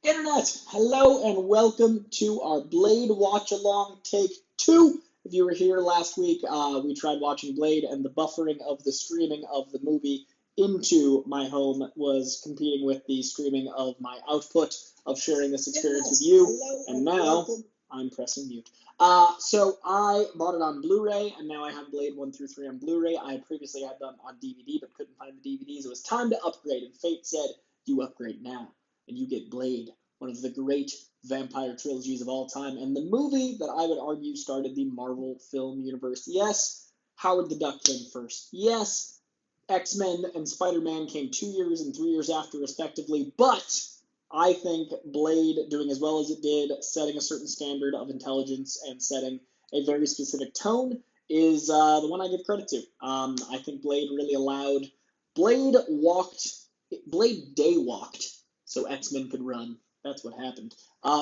Internet, hello and welcome to our Blade Watch-Along Take 2. If you were here last week, we tried watching Blade, and the buffering of the streaming of the movie into my home was competing with the streaming of my output of sharing this experience with you, and now I'm pressing mute. So I bought it on Blu-ray, and now I have Blade 1 through 3 on Blu-ray. I previously had them on DVD, but couldn't find the DVDs. It was time to upgrade, and Fate said, you upgrade now, and you get Blade, one of the great vampire trilogies of all time, and the movie that I would argue started the Marvel film universe. Yes, Howard the Duck came first. Yes, X-Men and Spider-Man came 2 years and 3 years after, respectively, but I think Blade, doing as well as it did, setting a certain standard of intelligence and setting a very specific tone, is the one I give credit to. I think Blade really allowed... Blade daywalked so X-Men could run. That's what happened.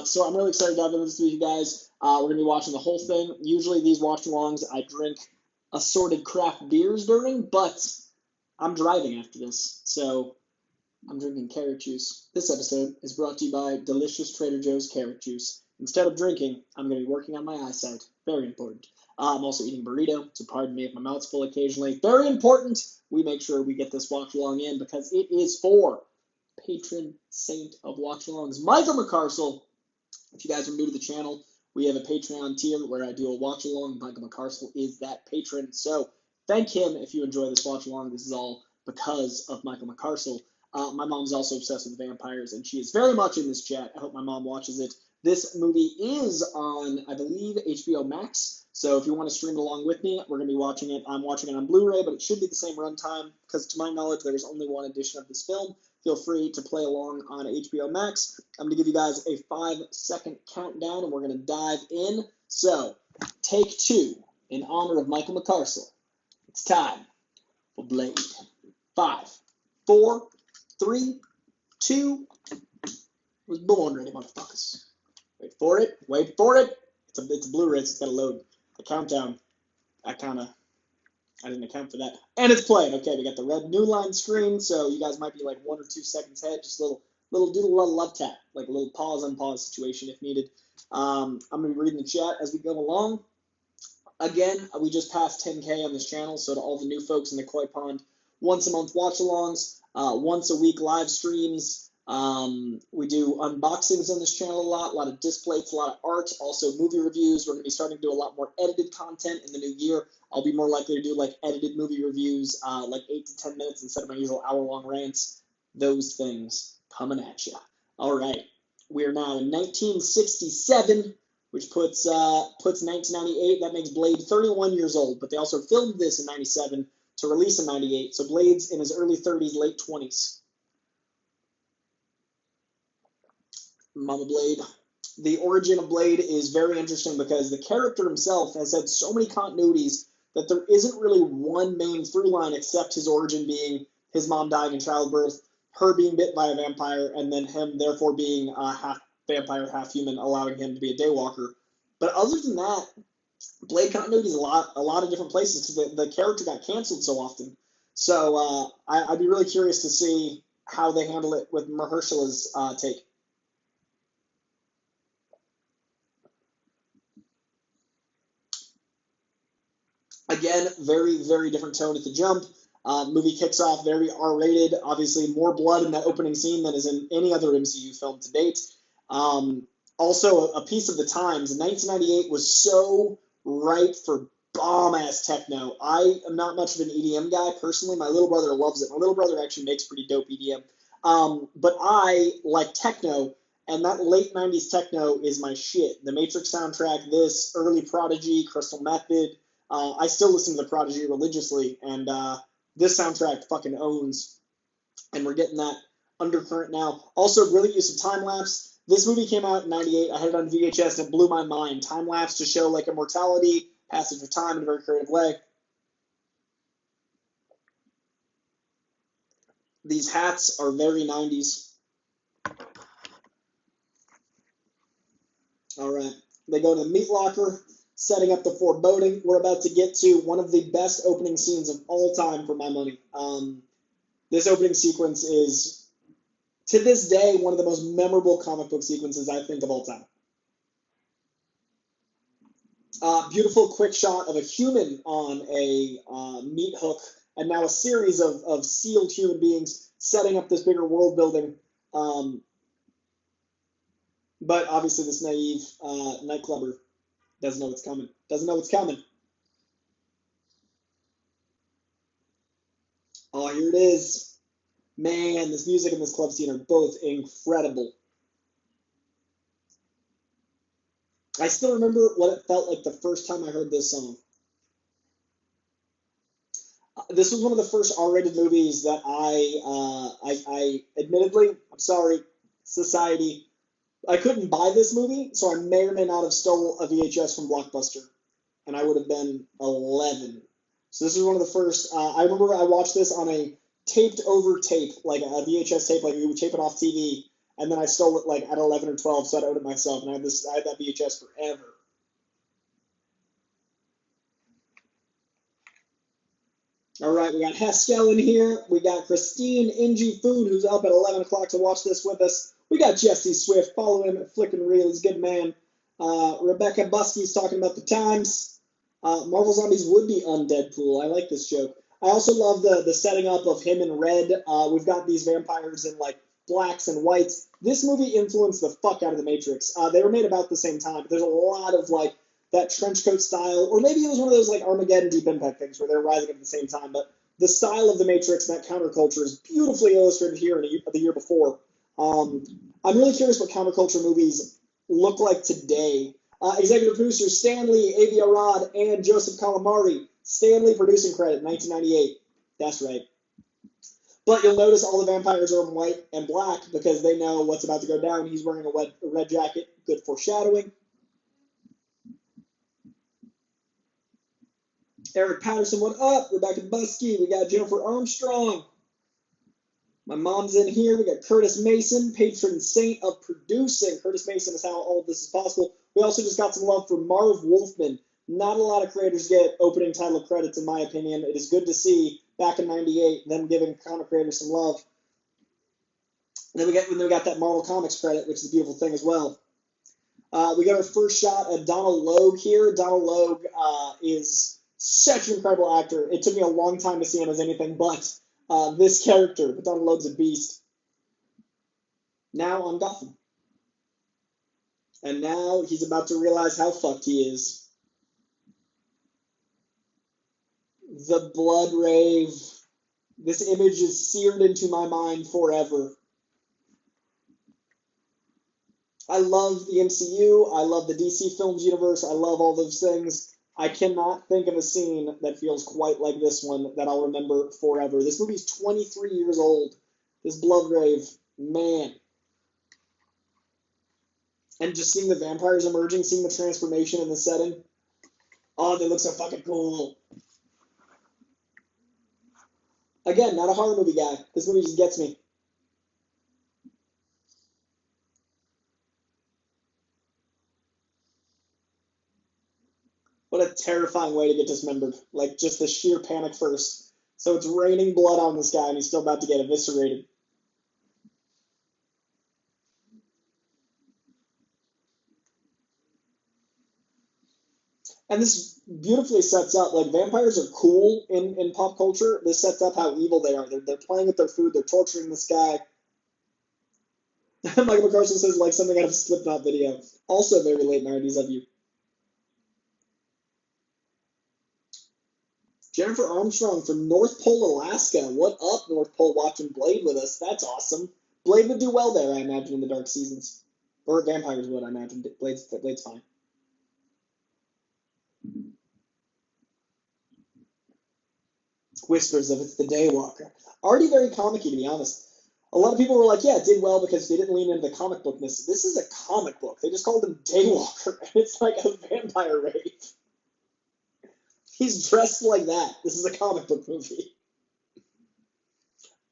So I'm really excited to dive into this with you guys. We're going to be watching the whole thing. Usually these watch-alongs, I drink assorted craft beers during, but I'm driving after this, so I'm drinking carrot juice. This episode is brought to you by delicious Trader Joe's carrot juice. Instead of drinking, I'm going to be working on my eyesight. Very important. I'm also eating burrito, so pardon me if my mouth's full occasionally. Very important. We make sure we get this watch-along in because it is for patron saint of watch-alongs, Michael McCarstle. If you guys are new to the channel, we have a Patreon tier where I do a watch-along. Michael McCarstle is that patron, so thank him if you enjoy this watch-along. This is all because of Michael McCarstle. My mom's also obsessed with vampires, and she is very much in this chat. I hope my mom watches it. This movie is on, I believe, HBO Max, so if you want to stream along with me, we're going to be watching it. I'm watching it on Blu-ray, but it should be the same runtime, because to my knowledge, there's only one edition of this film. Feel free to play along on HBO Max. I'm going to give you guys a 5-second countdown, and we're going to dive in. So, take 2, in honor of Michael McCarstle. It's time for Blade. 5, 4, 3, 2, was born ready, motherfuckers. Wait for it, wait for it. It's a Blu-ray, so it's got to load. The countdown, I didn't account for that. And it's playing. Okay, we got the red new line screen, so you guys might be like 1 or 2 seconds ahead. Just a little doodle love tap, like a little pause on pause situation if needed. I'm going to be reading the chat as we go along. Again, we just passed 10K on this channel, so to all the new folks in the Koi Pond, once a month watch-alongs, once a week live streams. We do unboxings on this channel a lot of displays, a lot of art, also movie reviews. We're going to be starting to do a lot more edited content in the new year. I'll be more likely to do like edited movie reviews, like 8 to 10 minutes instead of my usual hour-long rants. Those things coming at you. All right, we are now in 1967, which puts 1998. That makes Blade 31 years old, but they also filmed this in 97 to release in 98. So Blade's in his early 30s, late 20s. Mama Blade. The origin of Blade is very interesting because the character himself has had so many continuities that there isn't really one main through line except his origin being his mom dying in childbirth, her being bit by a vampire, and then him therefore being half vampire, half human, allowing him to be a Daywalker. But other than that, Blade continuity is a lot of different places because the character got canceled so often. So I'd be really curious to see how they handle it with Mahershala's take. Again, very, very different tone at the jump. Movie kicks off very R-rated. Obviously, more blood in that opening scene than is in any other MCU film to date. Also, a piece of the times. 1998 was so ripe for bomb-ass techno. I am not much of an EDM guy, personally. My little brother loves it. My little brother actually makes pretty dope EDM. But I like techno, and that late 90s techno is my shit. The Matrix soundtrack, this, early Prodigy, Crystal Method. I still listen to the Prodigy religiously, and this soundtrack fucking owns, and we're getting that undercurrent now. Also, brilliant use of time-lapse. This movie came out in 98. I had it on VHS, and it blew my mind. Time-lapse to show, like, immortality, passage of time in a very creative way. These hats are very 90s. All right. They go to the meat locker, setting up the foreboding. We're about to get to one of the best opening scenes of all time for my money. This opening sequence is To this day, one of the most memorable comic book sequences I think of all time. Beautiful quick shot of a human on a meat hook, and now a series of sealed human beings setting up this bigger world building. But obviously this naive nightclubber doesn't know what's coming. Doesn't know what's coming. Oh, here it is. Man, this music and this club scene are both incredible. I still remember what it felt like the first time I heard this song. This was one of the first R-rated movies that I admittedly, I'm sorry, society, I couldn't buy this movie, so I may or may not have stole a VHS from Blockbuster, and I would have been 11. So this was one of the first. I remember I watched this on a taped over tape, like a VHS tape, like we would tape it off TV, and then I stole it like at 11 or 12, so I'd own it myself, and I had that VHS forever. All right, we got Haskell in here. We got Christine Ingy Food, who's up at 11 o'clock to watch this with us. We got Jesse Swift. Follow him at Flick and Reel. He's a good man. Rebecca Buskey's talking about the times. Marvel Zombies would be undeadpool. I like this joke. I also love the setting up of him in red. We've got these vampires in like blacks and whites. This movie influenced the fuck out of The Matrix. They were made about the same time, but there's a lot of like that trench coat style, or maybe it was one of those like Armageddon Deep Impact things where they're rising up at the same time, but the style of The Matrix and that counterculture is beautifully illustrated here in the year before. I'm really curious what counterculture movies look like today. Executive producers Stanley, Avi Arad, and Joseph Calamari. Stanley producing credit, 1998. That's right. But you'll notice all the vampires are in white and black because they know what's about to go down. He's wearing a red jacket. Good foreshadowing. Eric Patterson, what up? Rebecca Buskey. We got Jennifer Armstrong. My mom's in here. We got Curtis Mason, patron saint of producing. Curtis Mason is how all of this is possible. We also just got some love for Marv Wolfman. Not a lot of creators get opening title credits, in my opinion. It is good to see back in '98 them giving comic creators some love. And then we got that Marvel Comics credit, which is a beautiful thing as well. We got our first shot at Donald Logue here. Donald Logue is such an incredible actor. It took me a long time to see him as anything but this character, but Donald Logue's a beast. Now on Gotham. And now he's about to realize how fucked he is. The blood rave. This image is seared into my mind forever. I love the MCU. I love the DC Films universe. I love all those things. I cannot think of a scene that feels quite like this one that I'll remember forever. This movie's 23 years old. This blood rave, man. And just seeing the vampires emerging, seeing the transformation in the setting. Oh, they look so fucking cool. Again, not a horror movie guy. This movie just gets me. What a terrifying way to get dismembered. Like, just the sheer panic first. So it's raining blood on this guy, and he's still about to get eviscerated. And this beautifully sets up, like, vampires are cool in pop culture. This sets up how evil they are. They're playing with their food. They're torturing this guy. Michael McCarstle says, like something out of a Slipknot video. Also very late 90s of you. Jennifer Armstrong from North Pole, Alaska. What up, North Pole, watching Blade with us? That's awesome. Blade would do well there, I imagine, in the dark seasons. Or vampires would, I imagine. Blade's fine. Whispers of it's the Daywalker. Already very comic-y, to be honest. A lot of people were like, yeah, it did well because they didn't lean into the comic bookness. This is a comic book. They just called him Daywalker, and it's like a vampire rave. He's dressed like that. This is a comic book movie.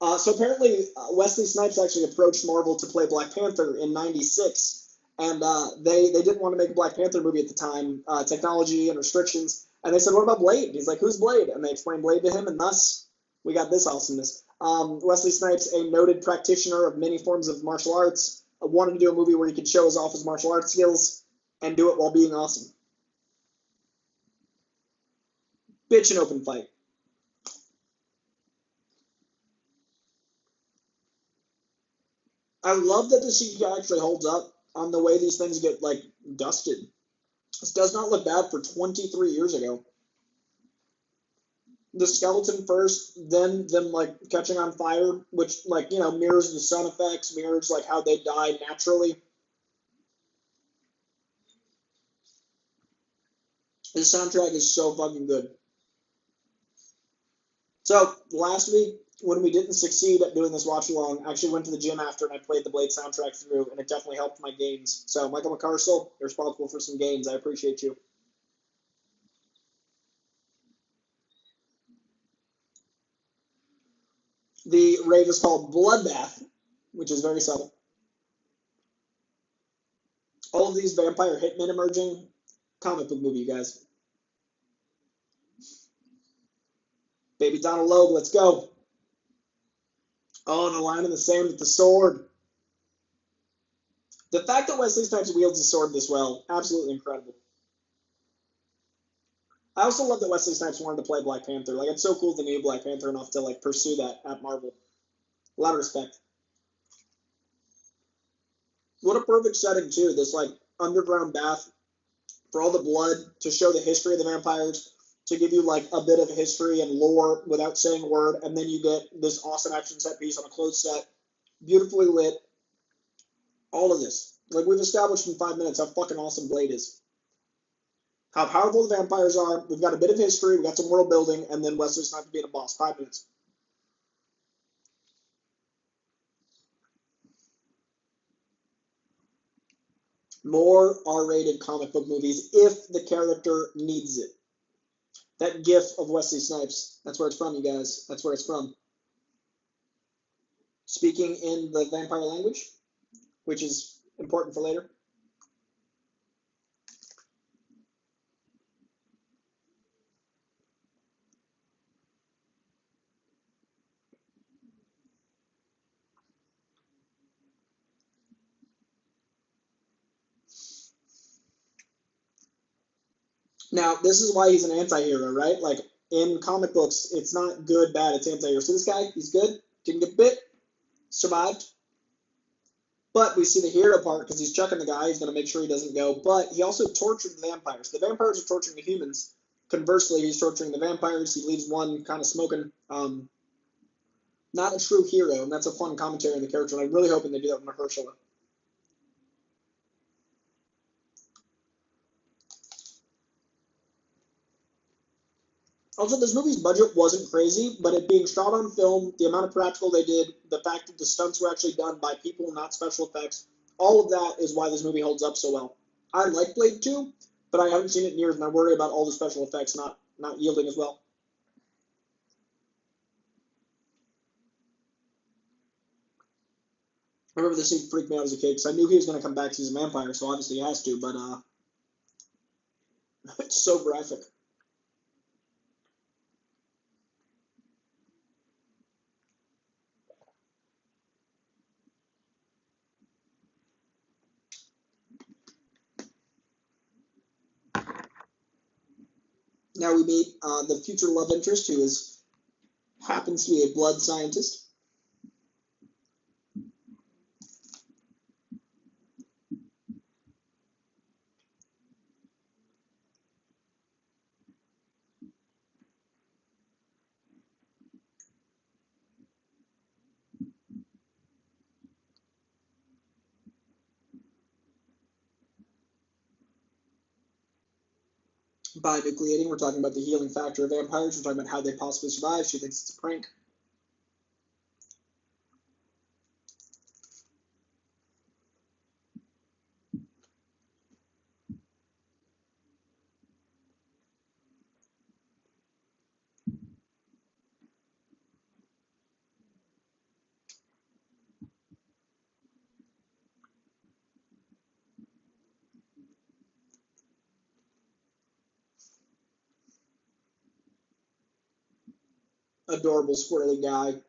So apparently, Wesley Snipes actually approached Marvel to play Black Panther in '96, and they didn't want to make a Black Panther movie at the time, technology and restrictions. And they said, what about Blade? He's like, who's Blade? And they explained Blade to him, and thus we got this awesomeness. Wesley Snipes, a noted practitioner of many forms of martial arts, wanted to do a movie where he could show off his martial arts skills and do it while being awesome. Bitch, an open fight. I love that the CGI actually holds up on the way these things get, like, dusted. This does not look bad for 23 years ago. The skeleton first, then them, like, catching on fire, which, like, you know, mirrors the sun effects, mirrors, like, how they die naturally. The soundtrack is so fucking good. So, last week, when we didn't succeed at doing this watch-along, I actually went to the gym after and I played the Blade soundtrack through, and it definitely helped my gains. So, Michael McCarstle, you're responsible for some gains. I appreciate you. The rave is called Bloodbath, which is very subtle. All of these vampire hitmen emerging. Comic book movie, you guys. Baby Donald Logue, let's go. Oh, the line in the sand with the sword. The fact that Wesley Snipes wields the sword this well, absolutely incredible. I also love that Wesley Snipes wanted to play Black Panther. Like, it's so cool to knew Black Panther enough to, like, pursue that at Marvel. A lot of respect. What a perfect setting, too. This, like, underground bath for all the blood, to show the history of the vampires, to give you, like, a bit of history and lore without saying a word, and then you get this awesome action set piece on a closed set, beautifully lit. All of this. Like, we've established in 5 minutes how fucking awesome Blade is. How powerful the vampires are. We've got a bit of history, we've got some world building, and then Wesley Snipes being a boss. 5 minutes. More R-rated comic book movies if the character needs it. That gif of Wesley Snipes, that's where it's from, you guys. That's where it's from. Speaking in the vampire language, which is important for later. Now, this is why he's an anti-hero, right? Like, in comic books, it's not good, bad, it's anti-hero. So this guy, he's good, didn't get bit, survived. But we see the hero part because he's chucking the guy, he's going to make sure he doesn't go. But he also tortured the vampires. The vampires are torturing the humans. Conversely, he's torturing the vampires. He leaves one kind of smoking. Not a true hero, and that's a fun commentary on the character, and I'm really hoping they do that with Mahershala. Also, this movie's budget wasn't crazy, but it being shot on film, the amount of practical they did, the fact that the stunts were actually done by people, not special effects, all of that is why this movie holds up so well. I like Blade 2, but I haven't seen it in years, and I worry about all the special effects not yielding as well. I remember this scene freaked me out as a kid, because I knew he was going to come back because he's a vampire, so obviously he has to, but it's so graphic. Now we meet the future love interest, who happens to be a blood scientist. By nucleating, we're talking about the healing factor of vampires. We're talking about how they possibly survive. She thinks it's a prank. Adorable squirrely guy.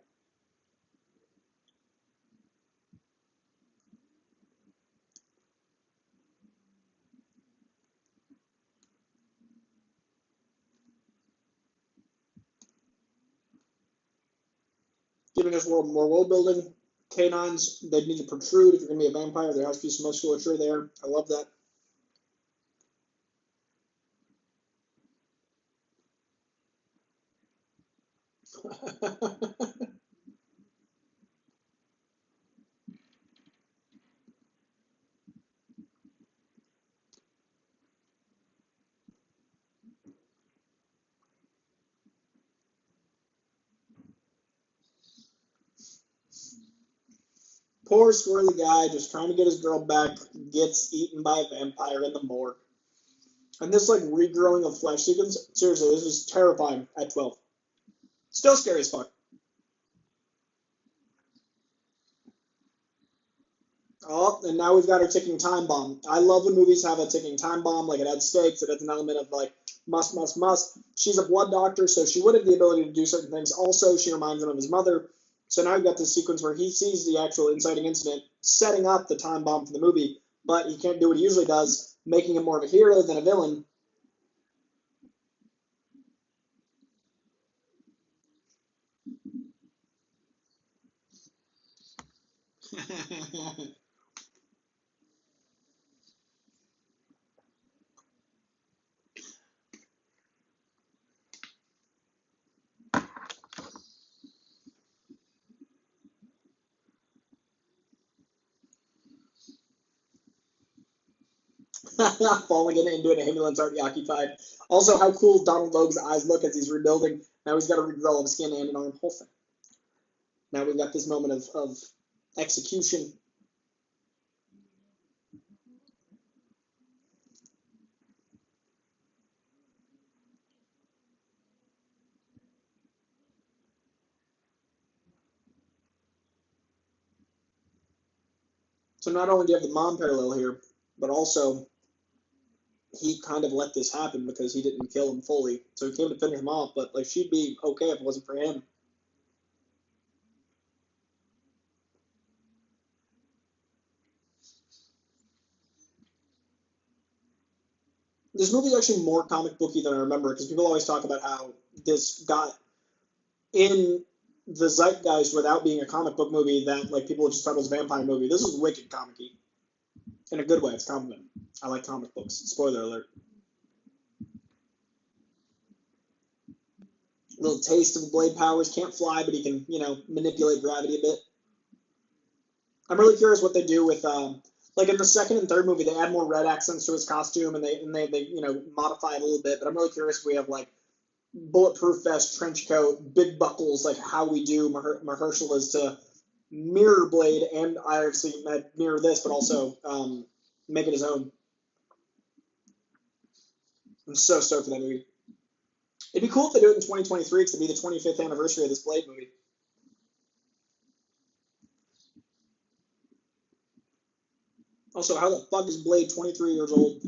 giving this world more world building. Canines, they need to protrude. If you're going to be a vampire, there has to be some musculature there. I love that. Poor squirrely guy just trying to get his girl back gets eaten by a vampire in the morgue. And this like regrowing of flesh sequence, seriously, this is terrifying at 12. Still scary as fuck. Oh, and now we've got our ticking time bomb. I love when movies have a ticking time bomb, like it adds stakes, it adds an element of like must, must, must. She's a blood doctor, so she would have the ability to do certain things. Also, she reminds him of his mother. So now we've got this sequence where he sees the actual inciting incident, setting up the time bomb for the movie, but he can't do what he usually does, making him more of a hero than a villain. Falling into an ambulance already occupied. Also, how cool Donald Logue's eyes look as he's rebuilding. Now he's got a regrow of skin and an arm, whole thing. Now we've got this moment of execution. So not only do you have the mom parallel here, but also he kind of let this happen because he didn't kill him fully. So he came to finish him off, but like she'd be okay if it wasn't for him. This movie's actually more comic booky than I remember because people always talk about how this got in the zeitgeist without being a comic book movie that like people just thought it was a vampire movie. This is wicked comic-y. In a good way, it's a compliment. I like comic books. Spoiler alert. Little taste of blade powers. Can't fly, but he can, manipulate gravity a bit. I'm really curious what they do with, like in the second and third movie, they add more red accents to his costume and they modify it a little bit. But I'm really curious if we have like bulletproof vest, trench coat, big buckles, like how we do Mythology is to mirror Blade, and I obviously mirror this, but also make it his own. I'm so stoked for that movie. It'd be cool if they do it in 2023 because it'd be the 25th anniversary of this Blade movie. Also, how the fuck is Blade 23 years old?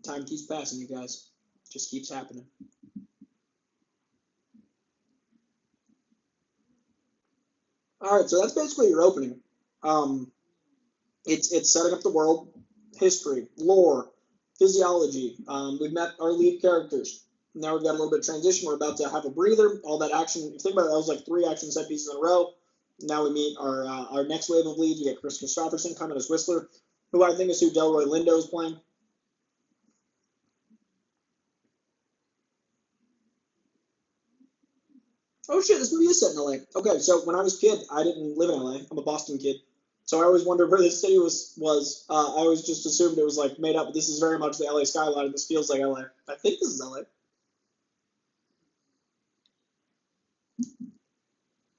Time keeps passing, you guys. Just keeps happening. All right, so that's basically your opening. It's setting up the world, history, lore, physiology. We've met our lead characters. Now we've got a little bit of transition. We're about to have a breather. All that action. If you think about it, that was like 3 action set pieces in a row. Now we meet our next wave of leads. We get Chris Christopherson coming as Whistler, who I think is who Delroy Lindo is playing. Oh shit, this movie is set in LA. Okay, so when I was a kid, I didn't live in LA. I'm a Boston kid. So I always wondered where this city was. I always just assumed it was like made up. But this is very much the LA skyline, and this feels like LA. I think this is LA.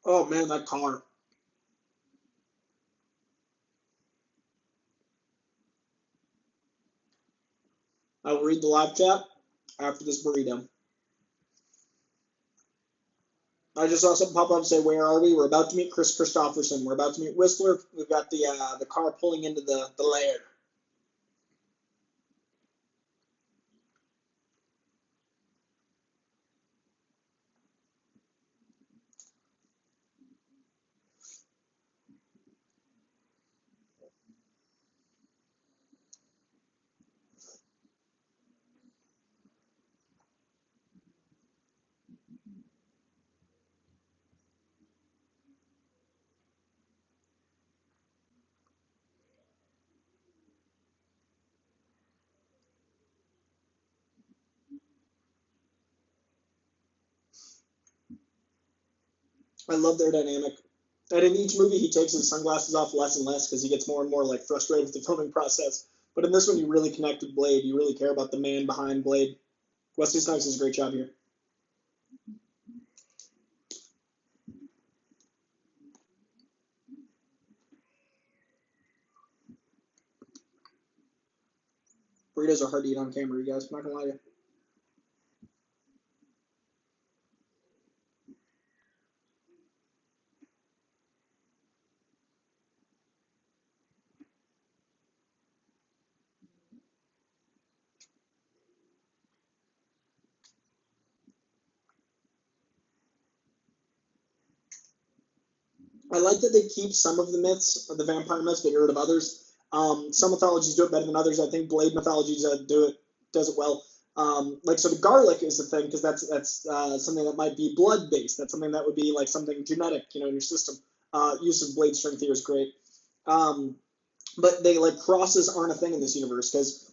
Oh man, that car. I will read the live chat after this burrito. I just saw something pop up and say, "Where are we? We're about to meet Chris Christopherson. We're about to meet Whistler. We've got the car pulling into the lair." I love their dynamic. And in each movie, he takes his sunglasses off less and less because he gets more and more like frustrated with the filming process. But in this one, you really connect with Blade. You really care about the man behind Blade. Wesley Snipes does a great job here. Burritos are hard to eat on camera, you guys. I'm not gonna lie to you. I like that they keep some of the myths, of the vampire myths, but get rid of others. Some mythologies do it better than others. I think Blade mythology does it well. Like so, the garlic is the thing because that's something that might be blood based. That's something that would be like something genetic, in your system. Use of blade strength here is great. Um, but they like crosses aren't a thing in this universe because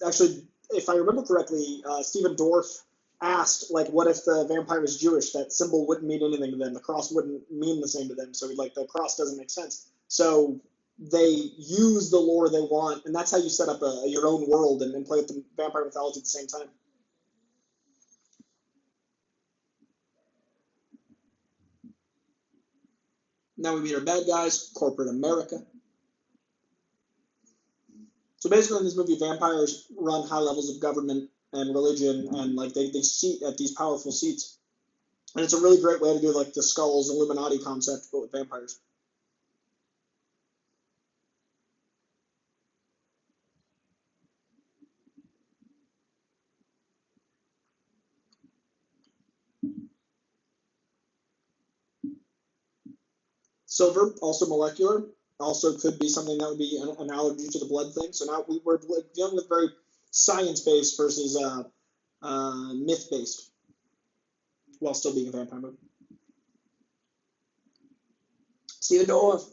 actually, if I remember correctly, Stephen Dorff asked like, what if the vampire was Jewish? That symbol wouldn't mean anything to them. The cross wouldn't mean the same to them. So like the cross doesn't make sense. So they use the lore they want, and that's how you set up your own world and play with the vampire mythology at the same time. Now we meet our bad guys, corporate America. So basically, in this movie, vampires run high levels of government and religion, and like they seat at these powerful seats. And it's a really great way to do like the skulls Illuminati concept, but with vampires. Silver, also molecular, also could be something that would be an allergy to the blood thing. So now we're dealing with very science based versus myth based, while still being a vampire movie. Stephen Dorff.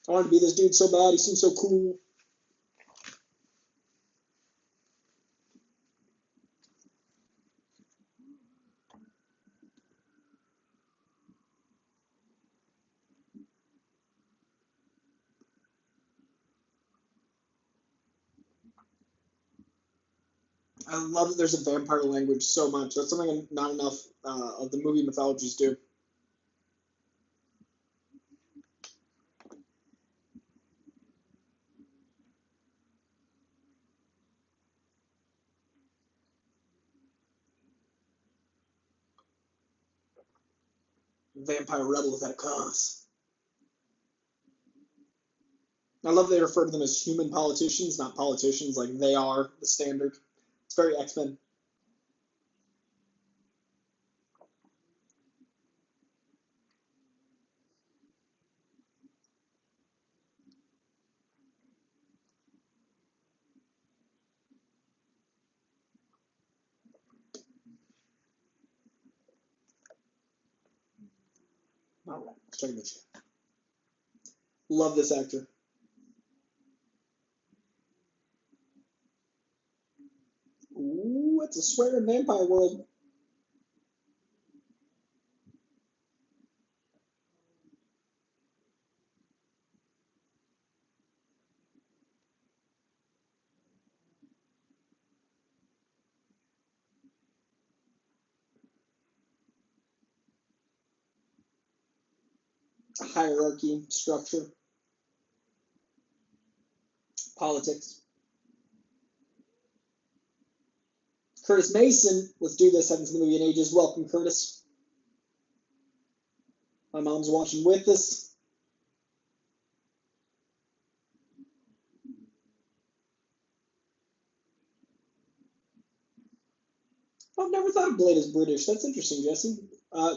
I wanted to be this dude so bad. He seems so cool. I love that there's a vampire language so much. That's something not enough of the movie mythologies do. Vampire rebels at a cause. I love they refer to them as human politicians, not politicians. Like they are the standard. It's very X-Men. All right, pretty much. Love this actor. Ooh, it's a swearing vampire world. Hierarchy, structure, politics. Curtis Mason, let's do this. Haven't seen the movie in ages. Welcome, Curtis. My mom's watching with us. I've never thought of Blade as British. That's interesting, Jesse.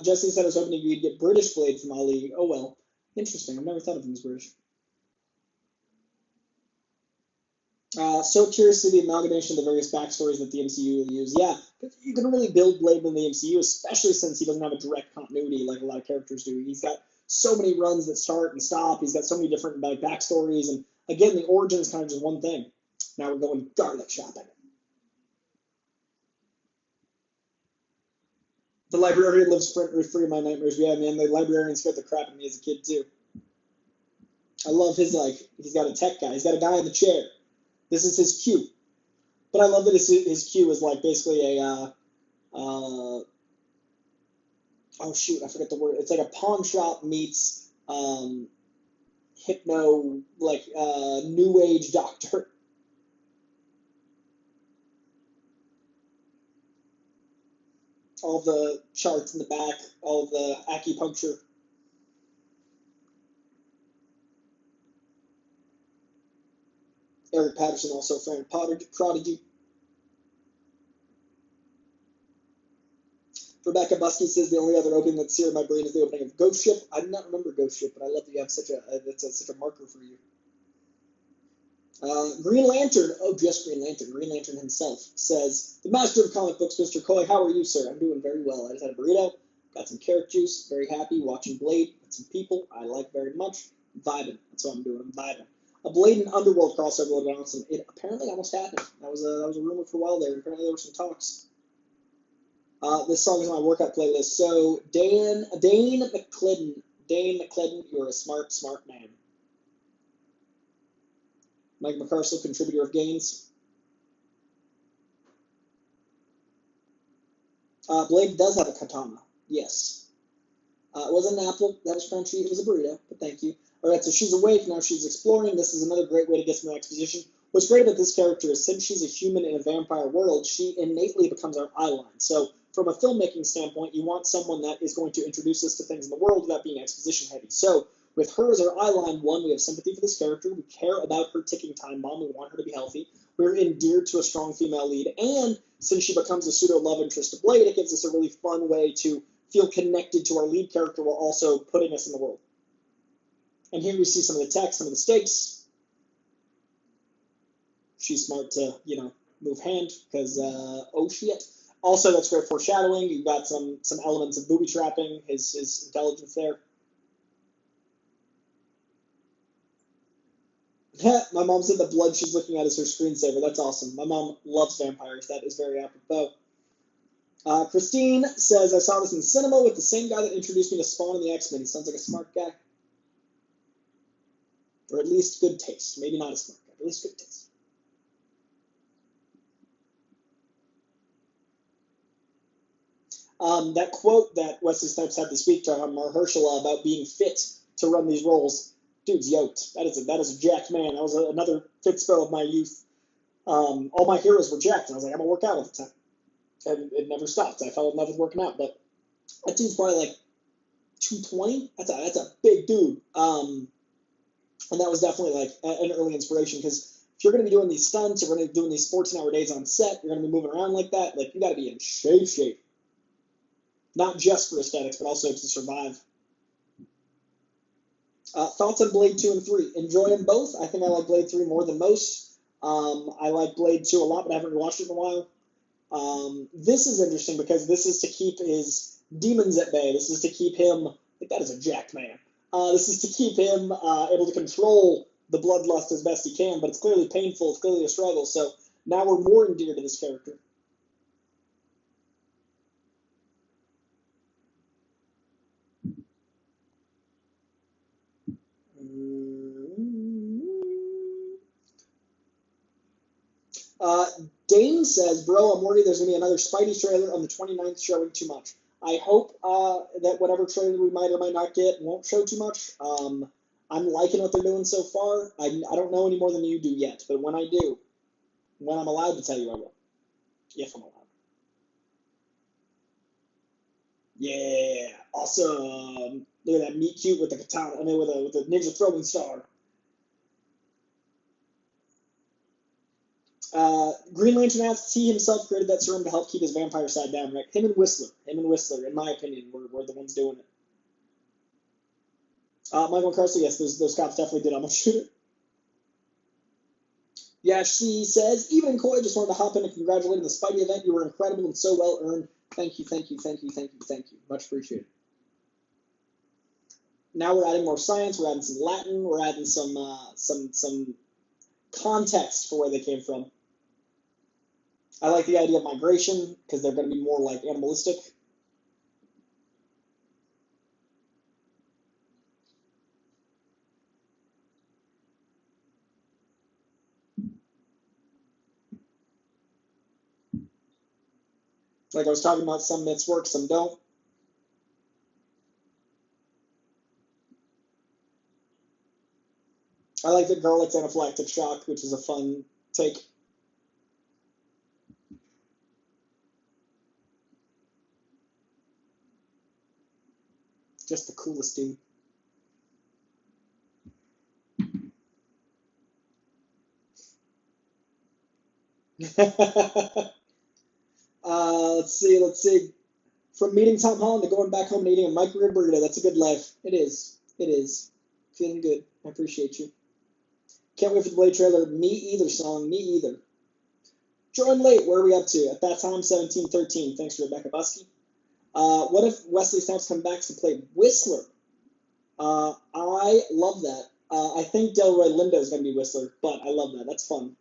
Jesse said I was hoping you'd get British Blade from Ali. Oh well, interesting. I've never thought of him as British. So curious to see the amalgamation of the various backstories that the MCU will use. Yeah, you can really build Blade in the MCU, especially since he doesn't have a direct continuity like a lot of characters do. He's got so many runs that start and stop. He's got so many different like backstories, and again, the origin is kind of just one thing. Now we're going garlic shopping. The librarian lives free of my nightmares. Yeah, man, the librarian scared the crap out of me as a kid, too. I love his, like, he's got a tech guy. He's got a guy in the chair. This is his cue. But I love that his cue is, like, basically a, oh, shoot, I forget the word. It's like a pawn shop meets hypno, like, new age doctor. All the charts in the back, all the acupuncture. Eric Patterson, also a fan Prodigy. Rebecca Busky says the only other opening that's here in my brain is the opening of Ghost Ship. I do not remember Ghost Ship, but I love that you have such a marker for you. Green Lantern, oh, just Green Lantern. Green Lantern himself says, the master of comic books, Mr. Coy, how are you, sir? I'm doing very well. I just had a burrito, got some carrot juice, very happy, watching Blade with some people I like very much. Vibing. That's what I'm doing. I'm vibing. A Blade and Underworld crossover would have been awesome. It apparently almost happened. That was a rumor for a while there. Apparently there were some talks. This song is on my workout playlist. So Dane McClellan, you're a smart man. Mike McCarstle, contributor of Gains. Blade does have a katana. Yes. It wasn't an apple. That was crunchy. It was a burrito, but thank you. All right, so she's awake. Now she's exploring. This is another great way to get some exposition. What's great about this character is since she's a human in a vampire world, she innately becomes our eyeline. So from a filmmaking standpoint, you want someone that is going to introduce us to things in the world without being exposition heavy. So with her as our eyeline, one, we have sympathy for this character. We care about her ticking time bomb. We want her to be healthy. We're endeared to a strong female lead. And since she becomes a pseudo love interest to Blade, it gives us a really fun way to feel connected to our lead character while also putting us in the world. And here we see some of the text, some of the stakes. She's smart to, move hand because, oh shit. Also, that's great foreshadowing. You've got some elements of booby trapping, his intelligence there. My mom said the blood she's looking at is her screensaver. That's awesome. My mom loves vampires. That is very apropos. Christine says, I saw this in the cinema with the same guy that introduced me to Spawn and the X-Men. He sounds like a smart guy. Or at least good taste. Maybe not a smart guy, but at least good taste. That quote that Wesley Snipes had this week to Mahershala about being fit to run these roles, dude's yoked. That is a jacked man. That was another fit spell of my youth. All my heroes were jacked, and I was like, I'm going to work out all the time. And it never stopped. I fell in love with working out, but that dude's probably like 220. That's a big dude. And that was definitely like an early inspiration because if you're going to be doing these stunts, you're going to be doing these 14-hour days on set, you're going to be moving around like that, like you got to be in shape. Not just for aesthetics, but also to survive. Thoughts on Blade 2 and 3? Enjoy them both. I think I like Blade 3 more than most. I like Blade 2 a lot, but I haven't watched it in a while. This is interesting because this is to keep his demons at bay. This is to keep him, like that is a jacked man. This is to keep him able to control the bloodlust as best he can, but it's clearly painful, it's clearly a struggle, so now we're more endeared to this character. Dane says, bro, I'm worried there's going to be another Spidey trailer on the 29th showing too much. I hope that whatever trailer we might or might not get won't show too much. I'm liking what they're doing so far. I don't know any more than you do yet, but when I do, when I'm allowed to tell you, I will. If I'm allowed. Yeah, awesome. Look at that meet cute with the katana. I mean, with a ninja throwing star. Green Lantern asks, he himself created that serum to help keep his vampire side down, right? Him and Whistler, in my opinion, were the ones doing it. Michael McCarstle, yes, those cops definitely did almost shoot it. Yeah, she says, even Coy, just wanted to hop in and congratulate on the Spidey event. You were incredible and so well earned. Thank you. Much appreciated. Now we're adding more science. We're adding some Latin. We're adding some context for where they came from. I like the idea of migration because they're going to be more like animalistic. Like I was talking about, some myths work, some don't. I like that garlic's anaphylactic shock, which is a fun take. Just the coolest dude. Let's see. From meeting Tom Holland to going back home and eating a microwave burrito, that's a good life. It is. It is. Feeling good. I appreciate you. Can't wait for the Blade trailer. Me either, song. Me either. Join late. Where are we up to? At that time, 1713. Thanks, Rebecca Busky. What if Wesley Snipes comes back to play Whistler? I love that. I think Delroy Lindo is going to be Whistler, but I love that. That's fun.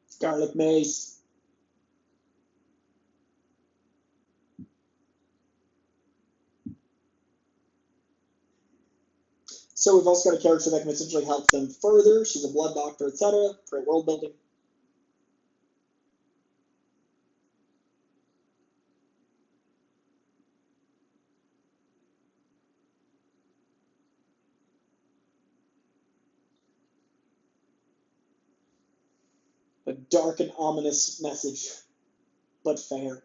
Scarlet Mace. So we've also got a character that can essentially help them further. She's a blood doctor, etc. Great world building. A dark and ominous message, but fair.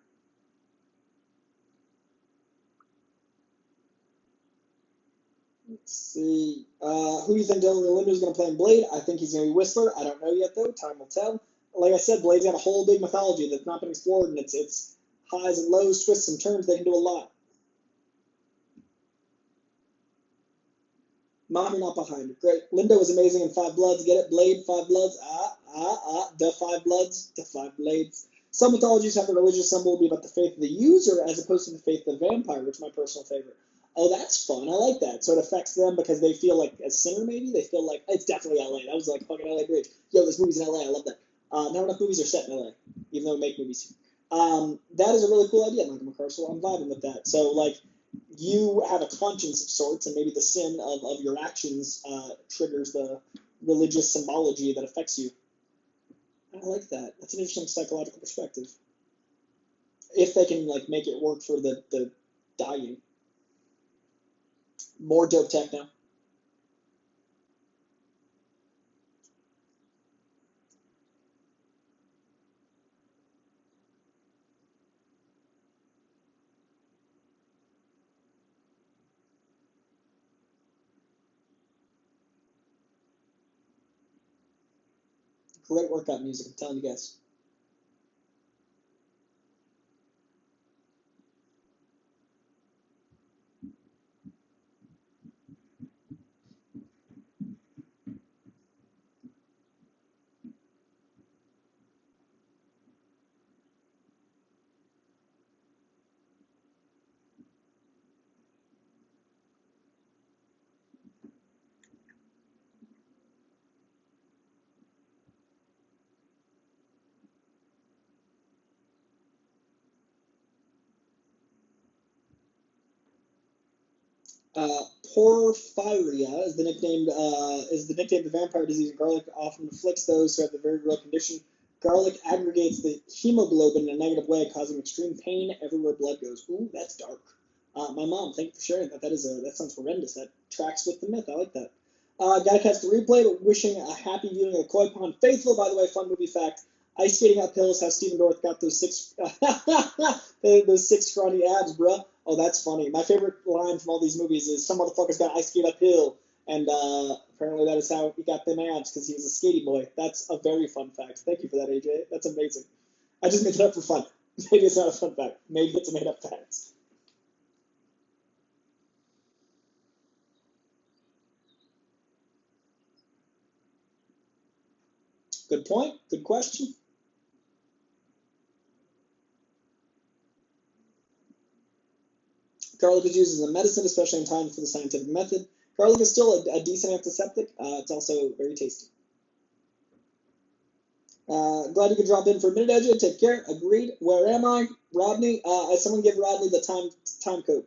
Let's see. Who do you think Dylan Lindo is going to play in Blade? I think he's going to be Whistler. I don't know yet, though. Time will tell. Like I said, Blade's got a whole big mythology that's not been explored, and it's highs and lows, twists and turns. They can do a lot. Mom, you're not behind it. Great. Lindo was amazing in Five Bloods. Get it? Blade, Five Bloods. The Five Bloods, the Five Blades. Some mythologies have the religious symbol be about the faith of the user as opposed to the faith of the vampire, which is my personal favorite. Oh, that's fun. I like that. So it affects them because they feel like, as singer maybe, they feel like, it's definitely LA. That was like fucking LA Bridge. Yo, there's movies in LA. I love that. Not enough movies are set in LA, even though we make movies. That is a really cool idea, Michael McCarstle. I'm vibing with that. So, like, you have a conscience of sorts, and maybe the sin of your actions triggers the religious symbology that affects you. I like that. That's an interesting psychological perspective. If they can like make it work for the dying. More dope tech now. Great workout music, I'm telling you guys. Porphyria is the nickname of vampire disease. Garlic often afflicts those who have the very real condition. Garlic aggregates the hemoglobin in a negative way, causing extreme pain everywhere blood goes. Ooh, that's dark. My mom, thank you for sharing that. That sounds horrendous. That tracks with the myth. I like that. Gotta catch the replay, but wishing a happy viewing of the Koi Pond Faithful. By the way, fun movie fact. Ice skating uphill is how Stephen Dorff got those those six scrawny abs, bruh. Oh, that's funny. My favorite line from all these movies is some motherfucker's got ice skate uphill, and apparently that is how he got them abs because he was a skatey boy. That's a very fun fact. Thank you for that, AJ. That's amazing. I just made it up for fun. Maybe it's not a fun fact. Maybe it's a made up fact. Good point. Good question. Garlic is used as a medicine, especially in time for the scientific method. Garlic is still a decent antiseptic. It's also very tasty. Glad you could drop in for a minute, Edge. Take care. Agreed. Where am I? Rodney? Someone give Rodney the time code.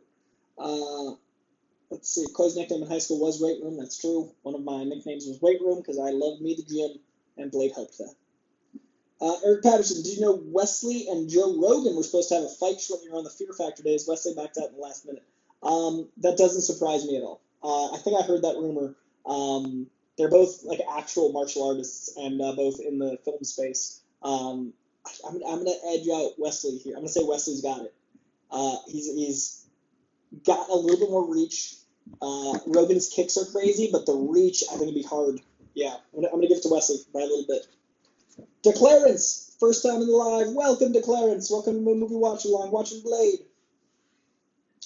Let's see. Coy's nickname in high school was Weight Room. That's true. One of my nicknames was Weight Room because I loved me the gym, and Blade helped that. Eric Patterson, did you know Wesley and Joe Rogan were supposed to have a fight shortly around the Fear Factor days? Wesley backed out in the last minute. That doesn't surprise me at all. I think I heard that rumor. They're both like actual martial artists and both in the film space. I'm gonna edge out Wesley here. I'm gonna say Wesley's got it. He's got a little bit more reach. Rogan's kicks are crazy, but the reach I think would be hard. Yeah, I'm gonna give it to Wesley by a little bit. DeClarence, first time in the live. Welcome, DeClarence. Welcome to Movie Watch Along, watching Blade.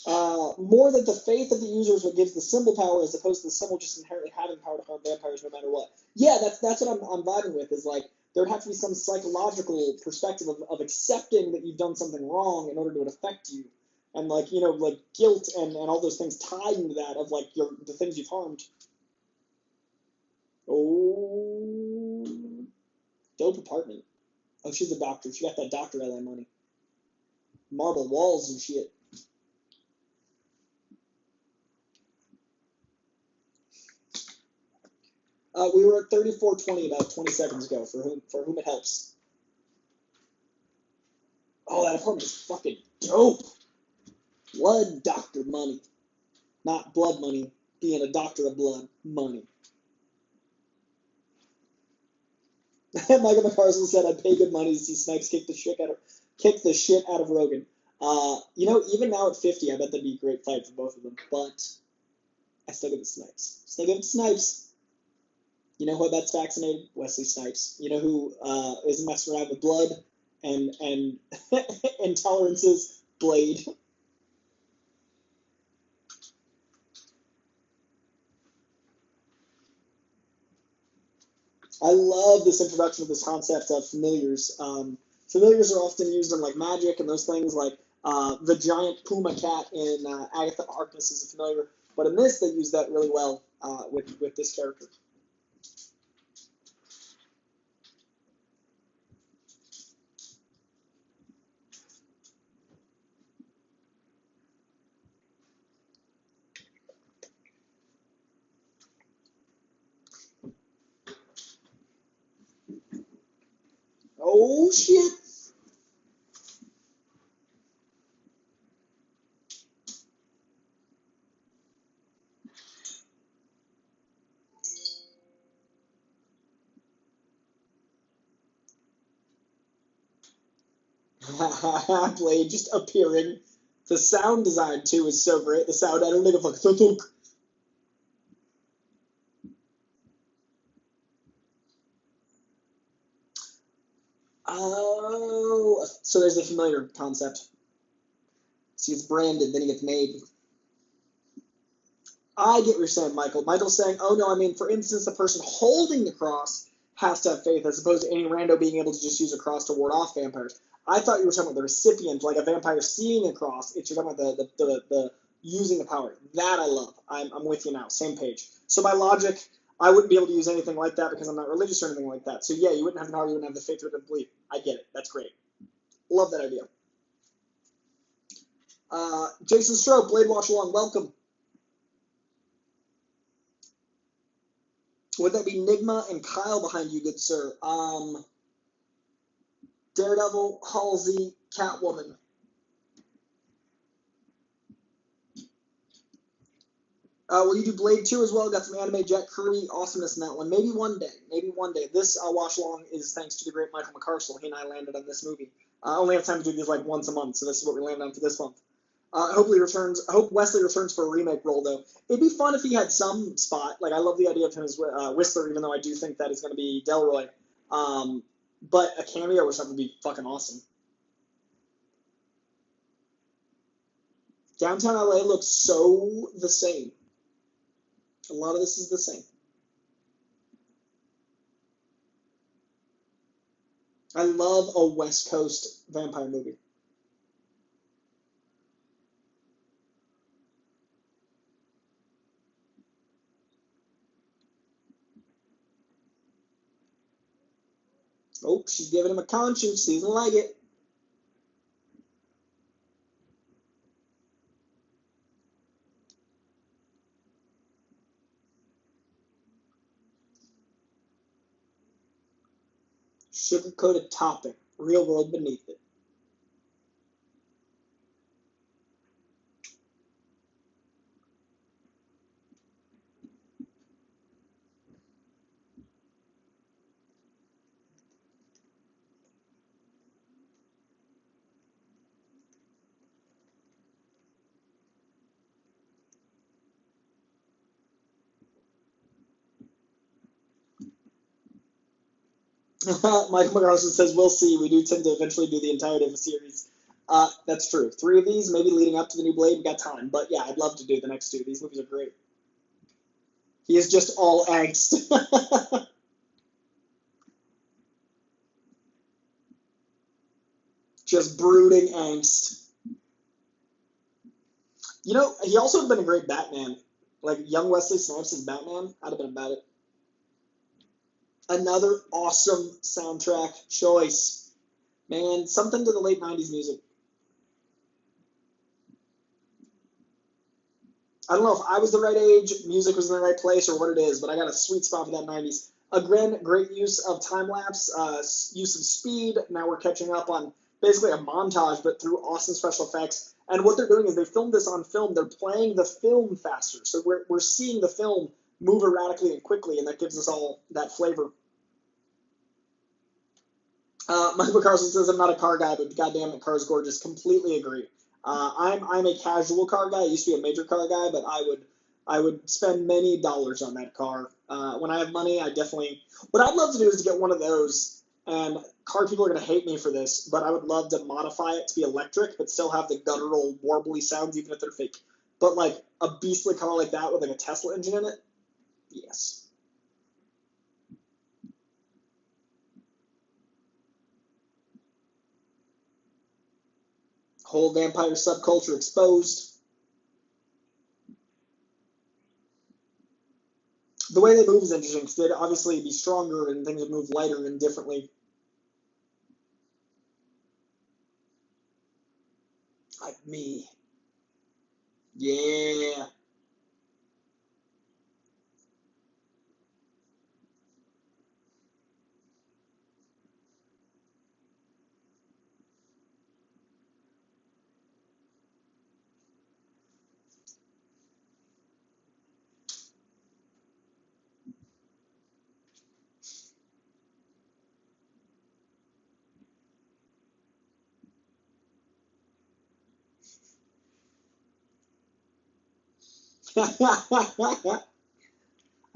More that the faith of the users what gives the symbol power as opposed to the symbol just inherently having power to harm vampires no matter what. Yeah, that's what I'm vibing with, is like there would have to be some psychological perspective of accepting that you've done something wrong in order to affect you. And like, you know, like guilt and all those things tied into that of like the things you've harmed. Oh, dope apartment. Oh, she's a doctor. She got that Dr. LA money. Marble walls and shit. We were at 34:20 about 20 seconds ago, for whom it helps. Oh, that apartment is fucking dope. Blood doctor money. Not blood money, being a doctor of blood money. Michael McCarstle said, I'd pay good money to see Snipes kick the shit out of Rogan. You know, even now at 50, I bet that'd be a great fight for both of them, but I still give it to Snipes. Still give it to Snipes. You know who I bet's vaccinated? Wesley Snipes. You know who isn't messing around with blood and intolerances? Blade. I love this introduction of this concept of familiars. Familiars are often used in like magic and those things, like the giant puma cat in Agatha Harkness is a familiar, but in this they use that really well with this character. Oh shit! Blade just appearing. The sound design too is so great. The sound editing of like thunk. Oh, so there's a familiar concept. See, it's branded, then it gets made. I get what you're saying, Michael. Michael's saying, oh no, I mean, for instance, the person holding the cross has to have faith as opposed to any rando being able to just use a cross to ward off vampires. I thought you were talking about the recipient, like a vampire seeing a cross. It's you're talking about the using the power. That I love. I'm with you now. Same page. So by logic, I wouldn't be able to use anything like that because I'm not religious or anything like that. So yeah, you wouldn't have an power, you wouldn't have the faith, you wouldn't believe. I get it. That's great. Love that idea. Jason Strope, Blade Watchalong, welcome. Would that be Nigma and Kyle behind you, good sir? Daredevil, Halsey, Catwoman. Will you do Blade 2 as well? Got some anime Jack Kirby awesomeness in that one. Maybe one day. Maybe one day. This watch along is thanks to the great Michael McCarstle. He and I landed on this movie. I only have time to do these like once a month, so this is what we landed on for this month. Hopefully returns. I hope Wesley returns for a remake role though. It'd be fun if he had some spot. Like I love the idea of him as Whistler, even though I do think that is going to be Delroy. But a cameo or something would be fucking awesome. Downtown LA looks so the same. A lot of this is the same. I love a West Coast vampire movie. Oh, she's giving him a conscience. He doesn't like it. Sugar-coated topping. Real world beneath it. Michael McCarstle says, we'll see. We do tend to eventually do the entirety of a series. That's true. 3 of these, maybe leading up to the new Blade, we got time. But yeah, I'd love to do the next 2. These movies are great. He is just all angst. Just brooding angst. You know, he also would have been a great Batman. Like, young Wesley Snipes as Batman, I'd have been about it. Another awesome soundtrack choice. Man, something to the late 90s music. I don't know if I was the right age, music was in the right place, or what it is, but I got a sweet spot for that 90s. Again, great use of time-lapse, use of speed. Now we're catching up on basically a montage, but through awesome special effects. And what they're doing is they filmed this on film. They're playing the film faster. So we're seeing the film move erratically and quickly, and that gives us all that flavor. Michael McCarstle says, I'm not a car guy, but goddamn, the car's gorgeous. Completely agree. I'm a casual car guy. I used to be a major car guy, but I would spend many dollars on that car. When I have money, I definitely. What I'd love to do is to get one of those. And car people are gonna hate me for this, but I would love to modify it to be electric, but still have the guttural, warbly sounds, even if they're fake. But like a beastly car like that with like a Tesla engine in it, yes. Whole vampire subculture exposed. The way they move is interesting because they'd obviously be stronger and things would move lighter and differently. Like me. Yeah.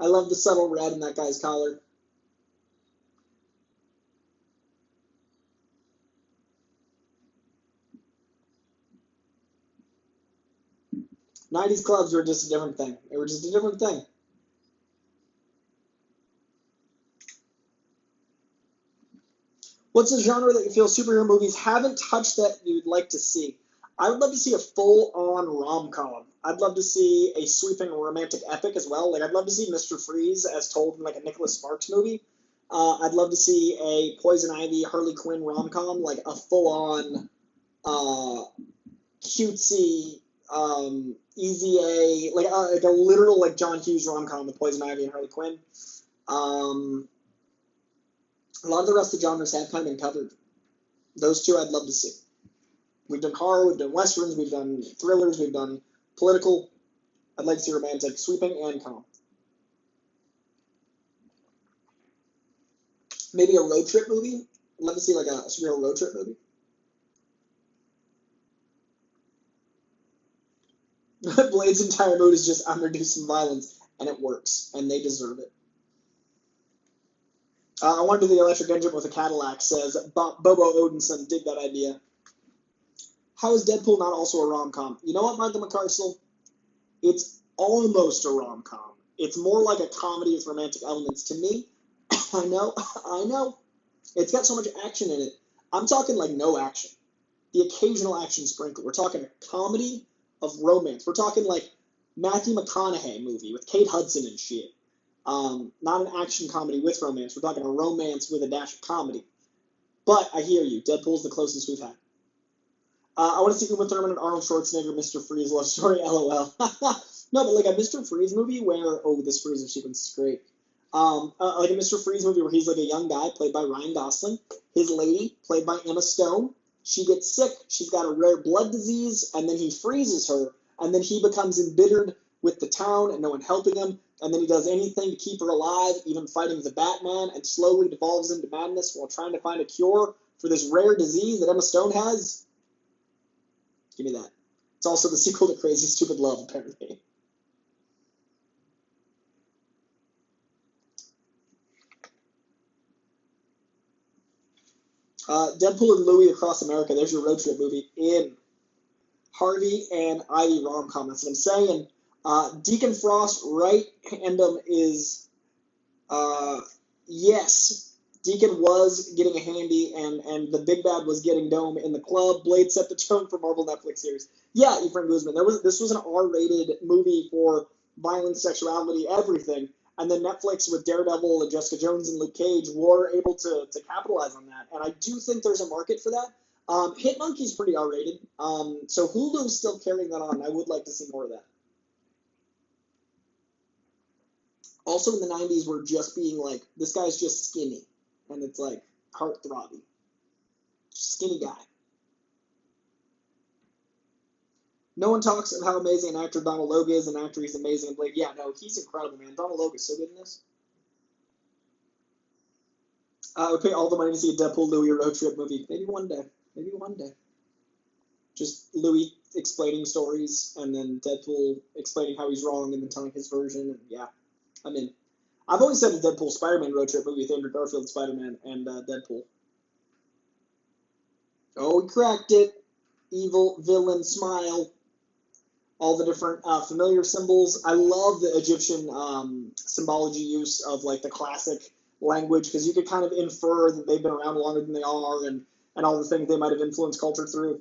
I love the subtle red in that guy's collar. 90s clubs were just a different thing. They were just a different thing. What's a genre that you feel superhero movies haven't touched that you'd like to see? I would love to see a full-on rom-com. I'd love to see a sweeping romantic epic as well. Like I'd love to see Mr. Freeze as told in like a Nicholas Sparks movie. I'd love to see a Poison Ivy, Harley Quinn rom-com, like a full-on uh, cutesy, easy A, like a literal like John Hughes rom-com with Poison Ivy and Harley Quinn. Um, a lot of the rest of the genres have kind of been covered. Those 2 I'd love to see. We've done horror, we've done westerns, we've done thrillers, we've done political. I'd like to see romantic, sweeping, and calm. Maybe a road trip movie. I'd love to see like a surreal road trip movie. Blade's entire mood is just I'm gonna do some violence, and it works, and they deserve it. I want to do the electric engine with a Cadillac, says Bobo Odinson. Dig that idea. How is Deadpool not also a rom-com? You know what, Michael McCarstle? It's almost a rom-com. It's more like a comedy with romantic elements to me. I know, I know. It's got so much action in it. I'm talking like no action. The occasional action sprinkle. We're talking a comedy of romance. We're talking like Matthew McConaughey movie with Kate Hudson and shit. Not an action comedy with romance. We're talking a romance with a dash of comedy. But I hear you. Deadpool's the closest we've had. I want to see Uma Thurman and Arnold Schwarzenegger, Mr. Freeze love story, LOL. No, but like a Mr. Freeze movie where, oh, this Freezer sequence is great. Like a Mr. Freeze movie where he's like a young guy played by Ryan Gosling, his lady played by Emma Stone. She gets sick, she's got a rare blood disease, and then he freezes her, and then he becomes embittered with the town and no one helping him, and then he does anything to keep her alive, even fighting the Batman, and slowly devolves into madness while trying to find a cure for this rare disease that Emma Stone has. Give me that. It's also the sequel to Crazy Stupid Love, apparently. Deadpool and Louie Across America. There's your road trip movie in Harvey and Ivy rom-com. That's what I'm saying. Deacon Frost right handum is yes. Deacon was getting a handy, and the big bad was getting Dome in the club. Blade set the tone for Marvel Netflix series. Yeah, Ephraim Guzman. This was an R-rated movie for violence, sexuality, everything. And then Netflix with Daredevil and Jessica Jones and Luke Cage were able to capitalize on that. And I do think there's a market for that. Hit Monkey's pretty R-rated. So Hulu's still carrying that on. I would like to see more of that. Also in the 90s, we're just being like, this guy's just skinny. And it's like heart-throbbing. Skinny guy. No one talks of how amazing an actor Donald Logue is, an actor he's amazing in Blade. Yeah, no, he's incredible, man. Donald Logue is so good in this. I would pay all the money to see a Deadpool Louis road trip movie. Maybe one day. Maybe one day. Just Louis explaining stories, and then Deadpool explaining how he's wrong, and then telling his version. And yeah, I'm in. I've always said a Deadpool Spider-Man road trip movie with Andrew Garfield, Spider-Man, and Deadpool. Oh, we cracked it. Evil, villain, smile. All the different familiar symbols. I love the Egyptian symbology use of like the classic language, because you could kind of infer that they've been around longer than they are, and all the things they might have influenced culture through.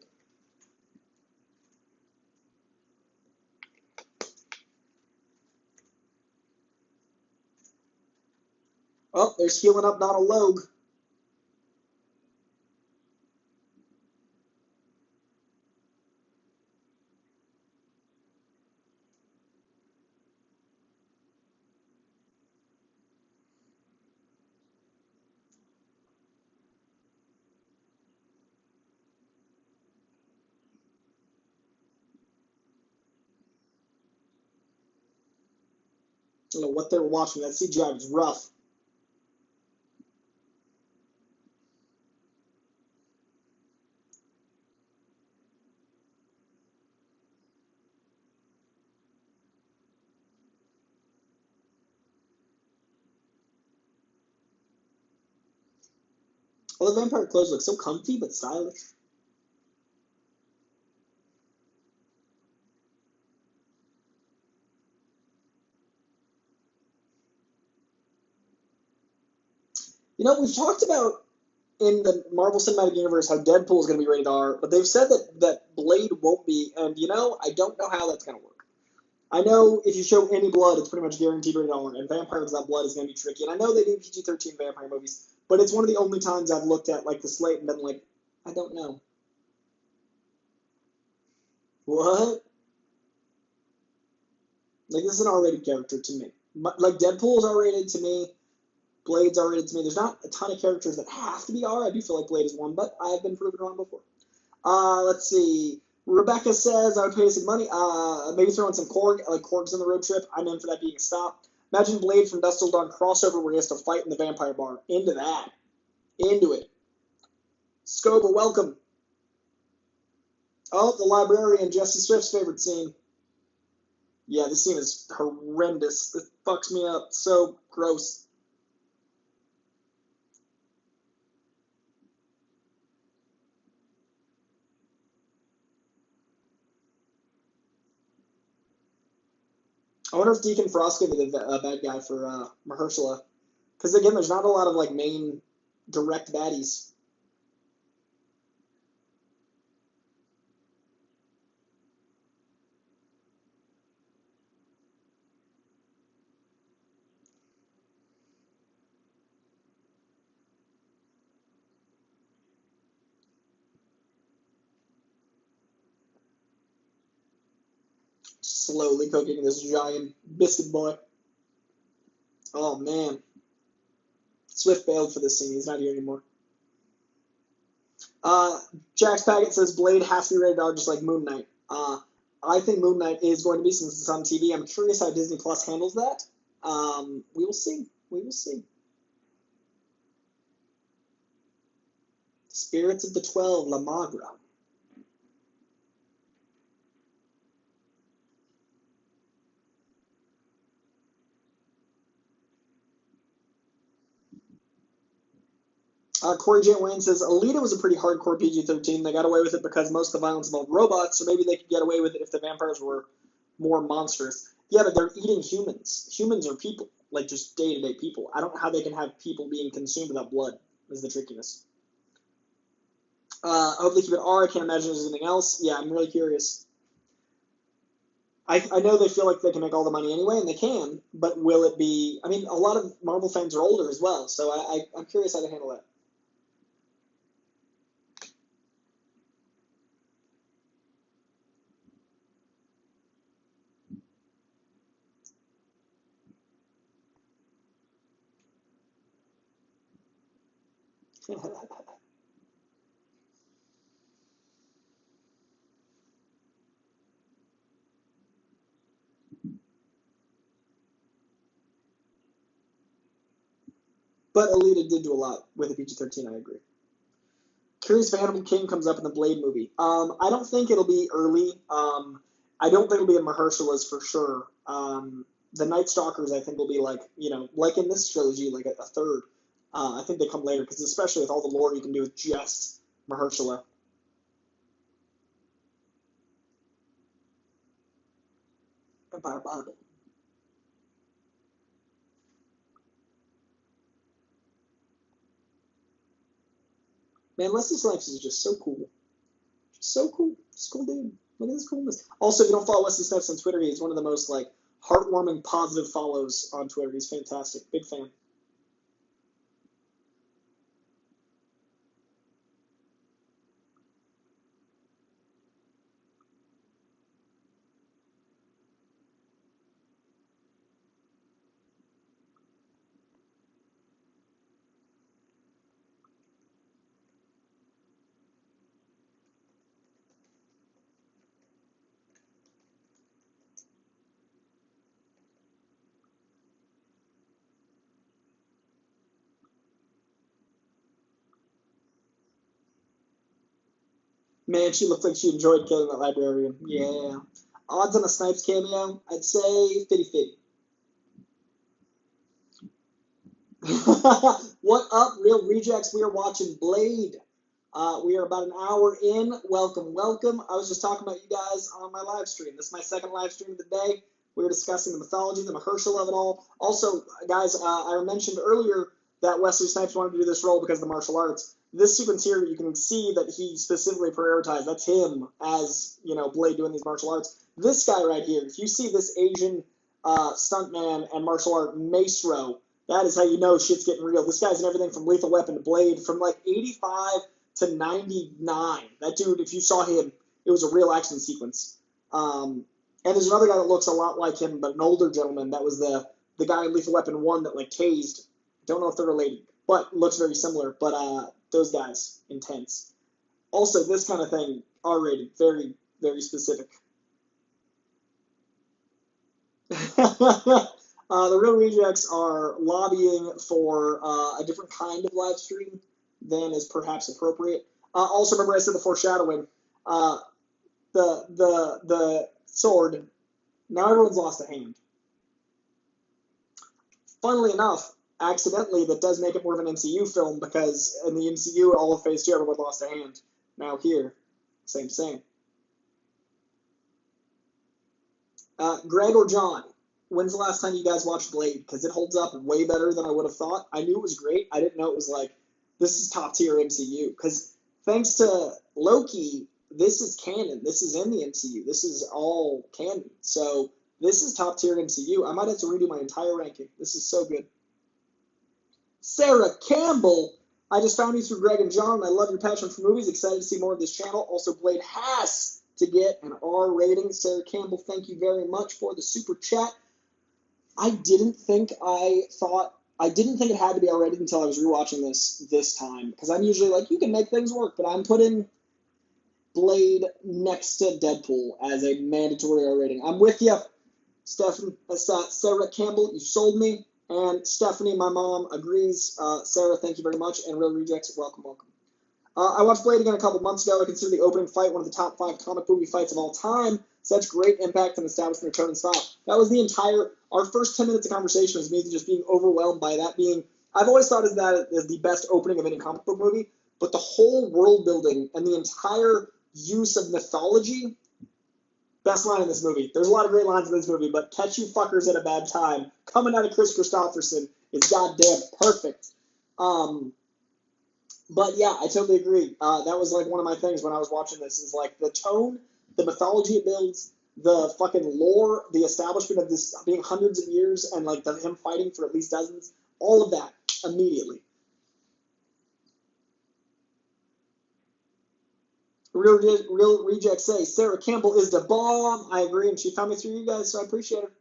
Oh, there's healing up Donald Logue. I don't know what they were watching. That CGI was rough. Well, the vampire clothes look so comfy but stylish. You know, we've talked about in the Marvel Cinematic Universe how Deadpool is going to be rated R, but they've said that Blade won't be, and you know, I don't know how that's going to work. I know if you show any blood, it's pretty much guaranteed rated R, and vampires without blood is going to be tricky. And I know they do PG-13 vampire movies, but it's one of the only times I've looked at like the slate and been like, I don't know. What? Like, this is an R-rated character to me. Like, Deadpool's R-rated to me. Blade's R-rated to me. There's not a ton of characters that have to be R. I do feel like Blade is one, but I've been proven wrong before. Let's see. Rebecca says, I would pay some money. Maybe throw in some Korg. Like, Korg's in the road trip. I'm in for that being a stop. Imagine Blade from Dusk Till Dawn crossover where he has to fight in the vampire bar. Into that. Into it. Scoba, welcome. Oh, the librarian, Jesse Swift's favorite scene. Yeah, this scene is horrendous. It fucks me up. So gross. I wonder if Deacon Frost could be the bad guy for Mahershala. Because, again, there's not a lot of, like, main direct baddies. Slowly cooking this giant biscuit boy. Oh man. Swift bailed for this scene. He's not here anymore. Jack's Packet says Blade has to be rated R just like Moon Knight. I think Moon Knight is going to be, since it's on TV. I'm curious how Disney Plus handles that. We will see. We will see. Spirits of the 12, La Magra. Corey J. Wayne says Alita was a pretty hardcore PG-13. They got away with it because most of the violence involved robots, so maybe they could get away with it if the vampires were more monstrous. Yeah, but they're eating humans. Humans are people, like just day-to-day people. I don't know how they can have people being consumed without blood, is the trickiness. I hope they keep it R. I can't imagine there's anything else. Yeah, I'm really curious. I know they feel like they can make all the money anyway, and they can, but will it be... I mean, a lot of Marvel fans are older as well, so I'm curious how to handle that. But Alita did do a lot with a PG-13, I agree. Curious if Animal King comes up in the Blade movie. I don't think it'll be early. I don't think it'll be in Mahershala's for sure. The Night Stalkers, I think, will be like, like in this trilogy, like a third. I think they come later, because especially with all the lore you can do with just Mahershala. Empire Bible. Man, Wesley Snipes is just so cool. So cool. Just cool dude. Look at this coolness. Also, if you don't follow Wesley Snipes on Twitter, he's one of the most heartwarming, positive follows on Twitter. He's fantastic. Big fan. Man, she looked like she enjoyed killing that librarian. Yeah. Odds on a Snipes cameo? I'd say 50-50. What up, Real Rejects? We are watching Blade. We are about an hour in. Welcome, welcome. I was just talking about you guys on my live stream. This is my second live stream of the day. We were discussing the mythology, the Mahershala of it all. Also, guys, I mentioned earlier that Wesley Snipes wanted to do this role because of the martial arts. This sequence here, you can see that he specifically prioritized. That's him as, Blade doing these martial arts. This guy right here, if you see this Asian stuntman and martial art maestro, that is how you know shit's getting real. This guy's in everything from Lethal Weapon to Blade, from 85 to 99. That dude, if you saw him, it was a real action sequence. And there's another guy that looks a lot like him, but an older gentleman. That was the guy in Lethal Weapon 1 that tased. Don't know if they're related, but looks very similar. But those guys, intense. Also, this kind of thing, R-rated, very, very specific. The Real Rejects are lobbying for a different kind of live stream than is perhaps appropriate. Also, remember I said the foreshadowing. The sword. Now everyone's lost a hand. Funnily enough, accidentally, that does make it more of an MCU film, because in the MCU, all of Phase 2, everyone lost a hand. Now here, same. Greg or John, when's the last time you guys watched Blade? Because it holds up way better than I would have thought. I knew it was great. I didn't know it was this is top tier MCU. Because thanks to Loki, this is canon. This is in the MCU. This is all canon. So this is top tier MCU. I might have to redo my entire ranking. This is so good. Sarah Campbell, I just found you through Greg and John. I love your passion for movies. Excited to see more of this channel. Also, Blade has to get an R rating. Sarah Campbell, thank you very much for the super chat. I didn't think it had to be R rated until I was rewatching this time, because I'm usually like, you can make things work, but I'm putting Blade next to Deadpool as a mandatory R rating. I'm with you, Stephanie. Sarah Campbell, you sold me. And Stephanie, my mom, agrees. Sarah, thank you very much. And Real Rejects, welcome, welcome. I watched Blade again a couple months ago. I consider the opening fight one of the top 5 comic movie fights of all time. Such great impact and establishment of tone and style. That was our first 10 minutes of conversation was me just being overwhelmed by that being, I've always thought of that as the best opening of any comic book movie, but the whole world building and the entire use of mythology, best line in this movie. There's a lot of great lines in this movie, but catch you fuckers at a bad time, coming out of Chris Christopherson, is goddamn perfect. But yeah, I totally agree. That was like one of my things when I was watching this, is like the tone, the mythology it builds, the fucking lore, the establishment of this being hundreds of years, and like him fighting for at least dozens, all of that immediately. Real Rejects say, Sarah Campbell is the bomb. I agree, and she found me through you guys, so I appreciate it.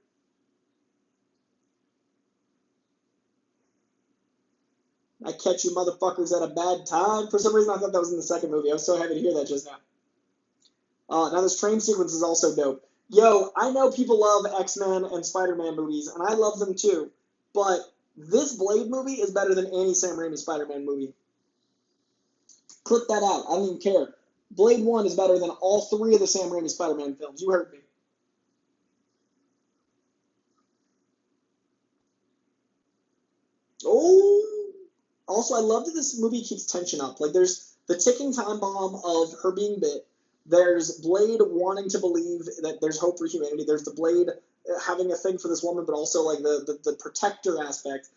I catch you motherfuckers at a bad time. For some reason, I thought that was in the second movie. I was so happy to hear that just now. Now, this train sequence is also dope. Yo, I know people love X-Men and Spider-Man movies, and I love them too, but this Blade movie is better than any Sam Raimi Spider-Man movie. Clip that out. I don't even care. Blade 1 is better than all 3 of the Sam Raimi Spider-Man films. You heard me. Oh! Also, I love that this movie keeps tension up. Like, there's the ticking time bomb of her being bit. There's Blade wanting to believe that there's hope for humanity. There's the Blade having a thing for this woman, but also like the protector aspect.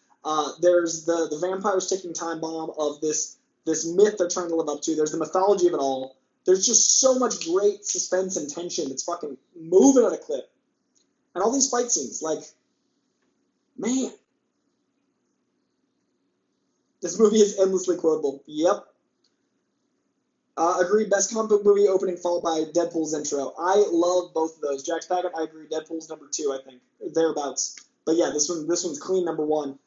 There's the vampire's ticking time bomb of this myth they're trying to live up to. There's the mythology of it all. There's just so much great suspense and tension. It's fucking moving at a clip. And all these fight scenes, like, man. This movie is endlessly quotable. Yep. Agreed. Best comic book movie opening followed by Deadpool's intro. I love both of those. Jack's Packet, I agree. Deadpool's number 2, I think. Thereabouts. But yeah, this one's clean number 1.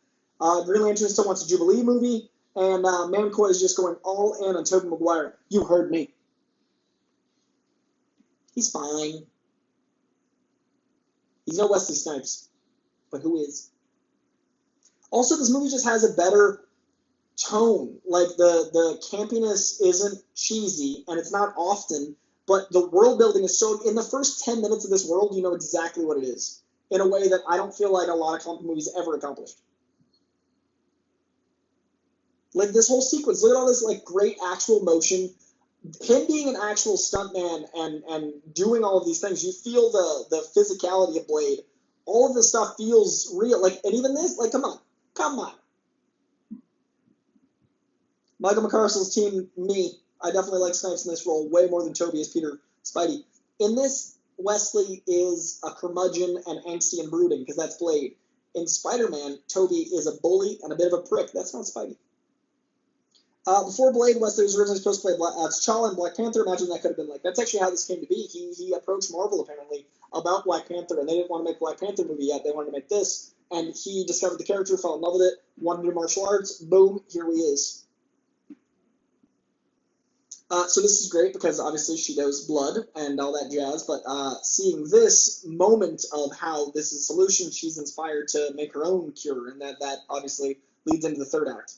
Green Lantern still wants a Jubilee movie. And Mancoy is just going all in on Tobey Maguire. You heard me. He's fine. He's no Wesley Snipes. But who is? Also, this movie just has a better tone. Like, the campiness isn't cheesy, and it's not often, but the world building is so, in the first 10 minutes of this world, you know exactly what it is, in a way that I don't feel like a lot of comic movies ever accomplished. Like, this whole sequence, look at all this, like, great actual motion, him being an actual stuntman and doing all of these things, you feel the physicality of Blade. All of this stuff feels real, like, and even this, like, come on. Michael McCarstle's team, me. I definitely like Snipes in this role way more than Tobey as Peter Spidey. In this, Wesley is a curmudgeon and angsty and brooding, because that's Blade. In Spider-Man, Tobey is a bully and a bit of a prick. That's not Spidey. Before Blade, Wesley was originally supposed to play T'Challa in Black Panther. Imagine that could have been like. That's actually how this came to be. He approached Marvel, apparently, about Black Panther, and they didn't want to make Black Panther movie yet. They wanted to make this, and he discovered the character, fell in love with it, wanted to do martial arts. Boom, here he is. So this is great because obviously she knows blood and all that jazz, but seeing this moment of how this is a solution, she's inspired to make her own cure, and that obviously leads into the third act.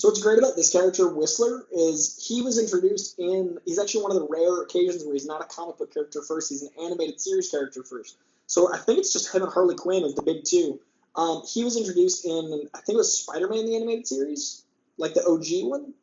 So what's great about this character, Whistler, is he was introduced he's actually one of the rare occasions where he's not a comic book character first, he's an animated series character first. So I think it's just him and Harley Quinn as the big two. He was introduced in, I think it was Spider-Man the animated series, like the OG one.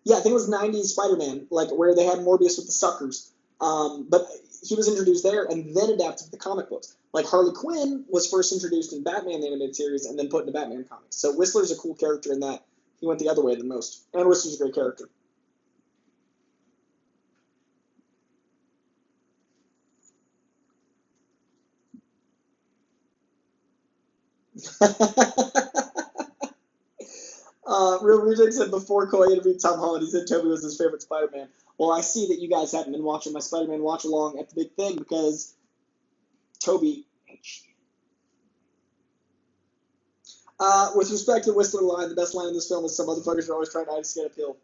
Yeah, I think it was 90s Spider-Man, like where they had Morbius with the suckers. But he was introduced there and then adapted to the comic books. Like Harley Quinn was first introduced in Batman the animated series and then put into Batman comics. So Whistler's a cool character in that. He went the other way than most. And Whistler's a great character. Real Reject said before Coy interviewed Tom Holland, he said Toby was his favorite Spider-Man. Well, I see that you guys haven't been watching my Spider-Man watch-along at the big thing because Toby... with respect to Whistler line, the best line in this film is some motherfuckers are always trying to hide a skin appeal.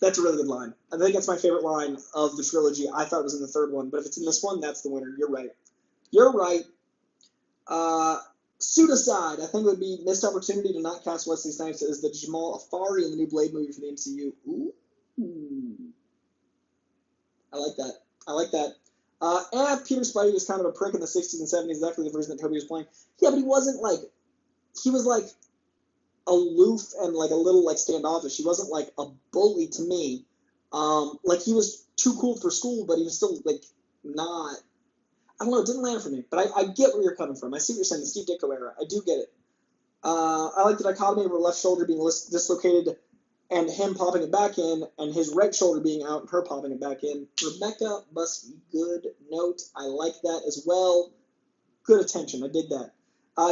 That's a really good line. I think that's my favorite line of the trilogy. I thought it was in the third one, but if it's in this one, that's the winner. You're right. You're right. Suit aside, I think it would be missed opportunity to not cast Wesley Snipes as the Jamal Afari in the new Blade movie for the MCU. Ooh. I like that. I like that. And Peter Spidey was kind of a prick in the 60s and 70s, exactly the version that Toby was playing. Yeah, but he wasn't like, he was like aloof and like a little like standoffish. He wasn't like a bully to me. Like he was too cool for school, but he was still like not, I don't know, it didn't land for me. But I get where you're coming from. I see what you're saying, the Steve Ditko era. I do get it. I like the dichotomy of her left shoulder being dislocated and him popping it back in, and his right shoulder being out and her popping it back in. Rebecca must be good note. I like that as well. Good attention. I did that.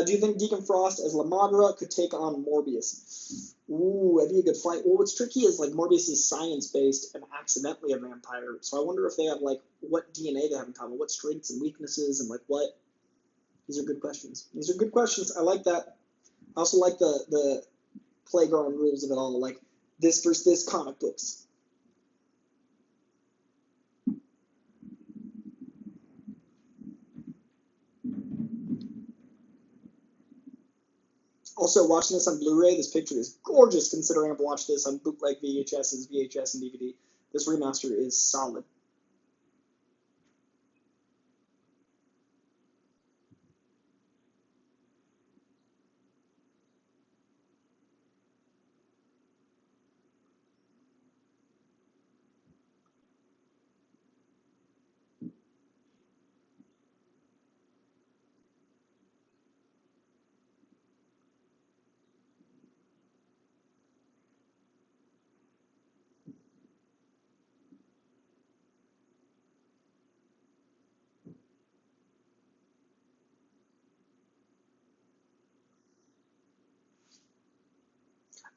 Do you think Deacon Frost as La Magra could take on Morbius? Ooh, that'd be a good fight. Well, what's tricky is like Morbius is science-based and accidentally a vampire. So I wonder if they have like what DNA they have in common, what strengths and weaknesses, and like what. These are good questions. These are good questions. I like that. I also like the playground rules of it all, like this versus this comic books. Also, watching this on Blu-ray, this picture is gorgeous considering I've watched this on bootleg VHSs, VHS, and DVD. This remaster is solid.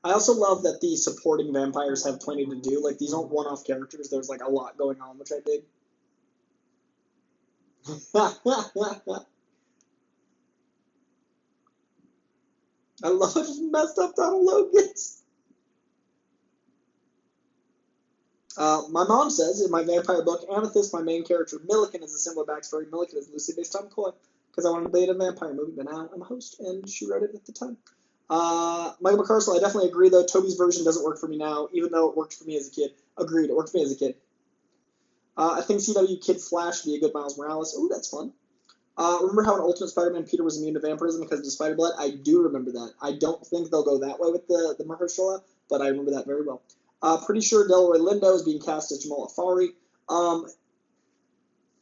I also love that the supporting vampires have plenty to do. Like, these aren't one-off characters. There's, like, a lot going on, which I dig. I love just messed up Donald Logan's. My mom says in my vampire book, Amethyst, my main character, Milliken, is a similar backstory. Milliken is loosely based on Coy, because I wanted to be in a vampire movie, but now I'm a host, and she wrote it at the time. Michael McCarstle, I definitely agree, though. Toby's version doesn't work for me now, even though it worked for me as a kid. Agreed, it worked for me as a kid. I think CW Kid Flash would be a good Miles Morales. Ooh, that's fun. Remember how in Ultimate Spider-Man Peter was immune to vampirism because of the spider blood? I do remember that. I don't think they'll go that way with the Mahershala, but I remember that very well. Pretty sure Delroy Lindo is being cast as Jamal Afari.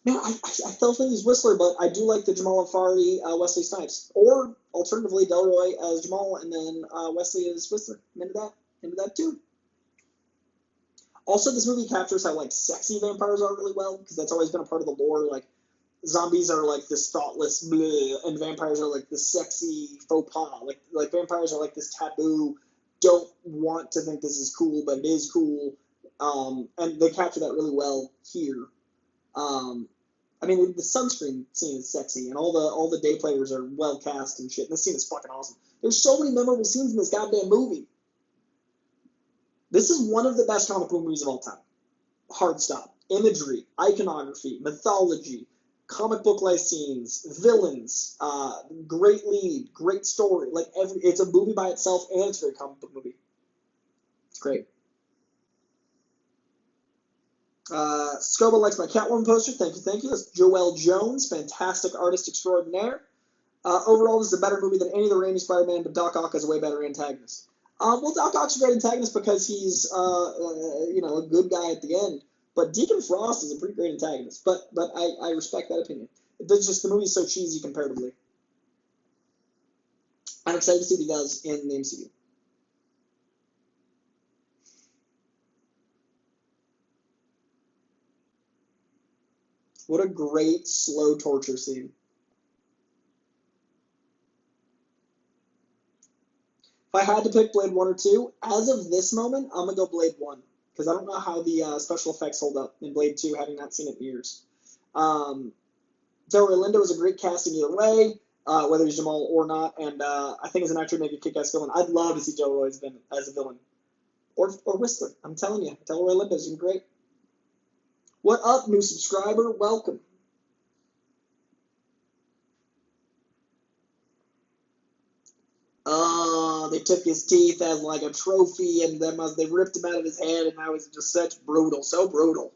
Man, I still think he's Whistler, but I do like the Jamal Afari Wesley Snipes. Or, alternatively, Delroy as Jamal and then Wesley as Whistler. I'm into that too. Also, this movie captures how, like, sexy vampires are really well, because that's always been a part of the lore. Like, zombies are, like, this thoughtless bleh, and vampires are, like, this sexy faux pas. Like vampires are, like, this taboo, don't want to think this is cool, but it is cool. And they capture that really well here. I mean, the sunscreen scene is sexy, and all the day players are well cast and shit. And this scene is fucking awesome. There's so many memorable scenes in this goddamn movie. This is one of the best comic book movies of all time. Hard stop. Imagery, iconography, mythology, comic book like scenes, villains, great lead, great story. Like it's a movie by itself, and it's a very comic book movie. It's great. Scoba likes my Catwoman poster. Thank you, thank you. That's Joelle Jones, fantastic artist extraordinaire. Overall, this is a better movie than any of the Raimi Spider-Man, but Doc Ock is a way better antagonist. Well, Doc Ock's a great antagonist because he's, a good guy at the end. But Deacon Frost is a pretty great antagonist. But I respect that opinion. It's just the movie's so cheesy comparatively. I'm excited to see what he does in the MCU. What a great slow torture scene. If I had to pick Blade 1 or 2, as of this moment, I'm going to go Blade 1. Because I don't know how the special effects hold up in Blade 2, having not seen it in years. Delroy Lindo is a great casting either way, whether he's Jamal or not. And I think as an actor, maybe a kick-ass villain. I'd love to see Delroy as a villain. Or Whistler. I'm telling you, Delroy Lindo's been great. What up, new subscriber? Welcome. They took his teeth as like a trophy, and then they ripped him out of his head, and now he's just such brutal, so brutal.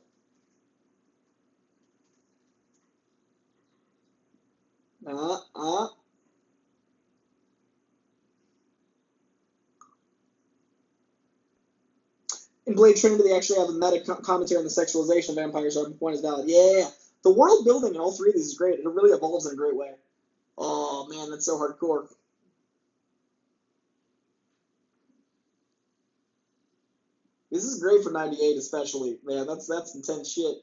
In Blade Trinity, they actually have a meta commentary on the sexualization of vampires, so my point is valid. Yeah, the world building in all three of these is great. It really evolves in a great way. Oh, man, that's so hardcore. This is great for 98 especially. Man, that's intense shit.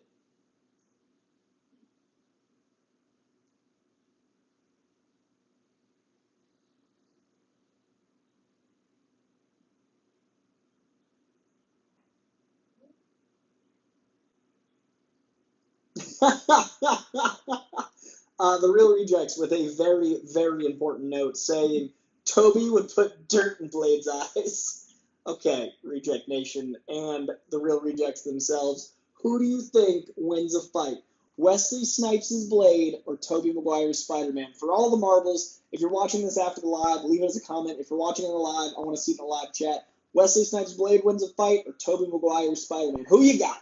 The Real Rejects with a very, very important note saying Toby would put dirt in Blade's eyes. Okay, Reject Nation and the Real Rejects themselves. Who do you think wins a fight? Wesley Snipes' Blade or Tobey Maguire's Spider-Man? For all the marbles, if you're watching this after the live, leave it as a comment. If you're watching it in the live, I want to see it in the live chat. Wesley Snipes' Blade wins a fight or Tobey Maguire's Spider-Man? Who you got?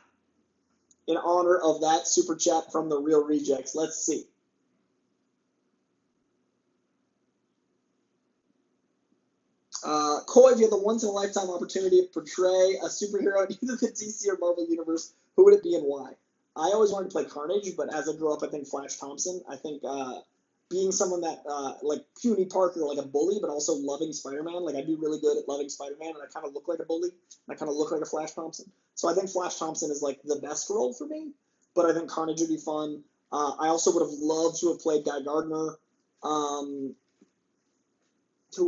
In honor of that super chat from the Real Rejects. Let's see. Coy, if you had the once-in-a-lifetime opportunity to portray a superhero in either the DC or Marvel universe, who would it be and why? I always wanted to play Carnage, but as I grew up, I think Flash Thompson. I think being someone that, like puny Parker, like a bully, but also loving Spider-Man, like I'd be really good at loving Spider-Man, and I kind of look like a bully, and I kind of look like a Flash Thompson. So I think Flash Thompson is like the best role for me, but I think Carnage would be fun. I also would have loved to have played Guy Gardner. Who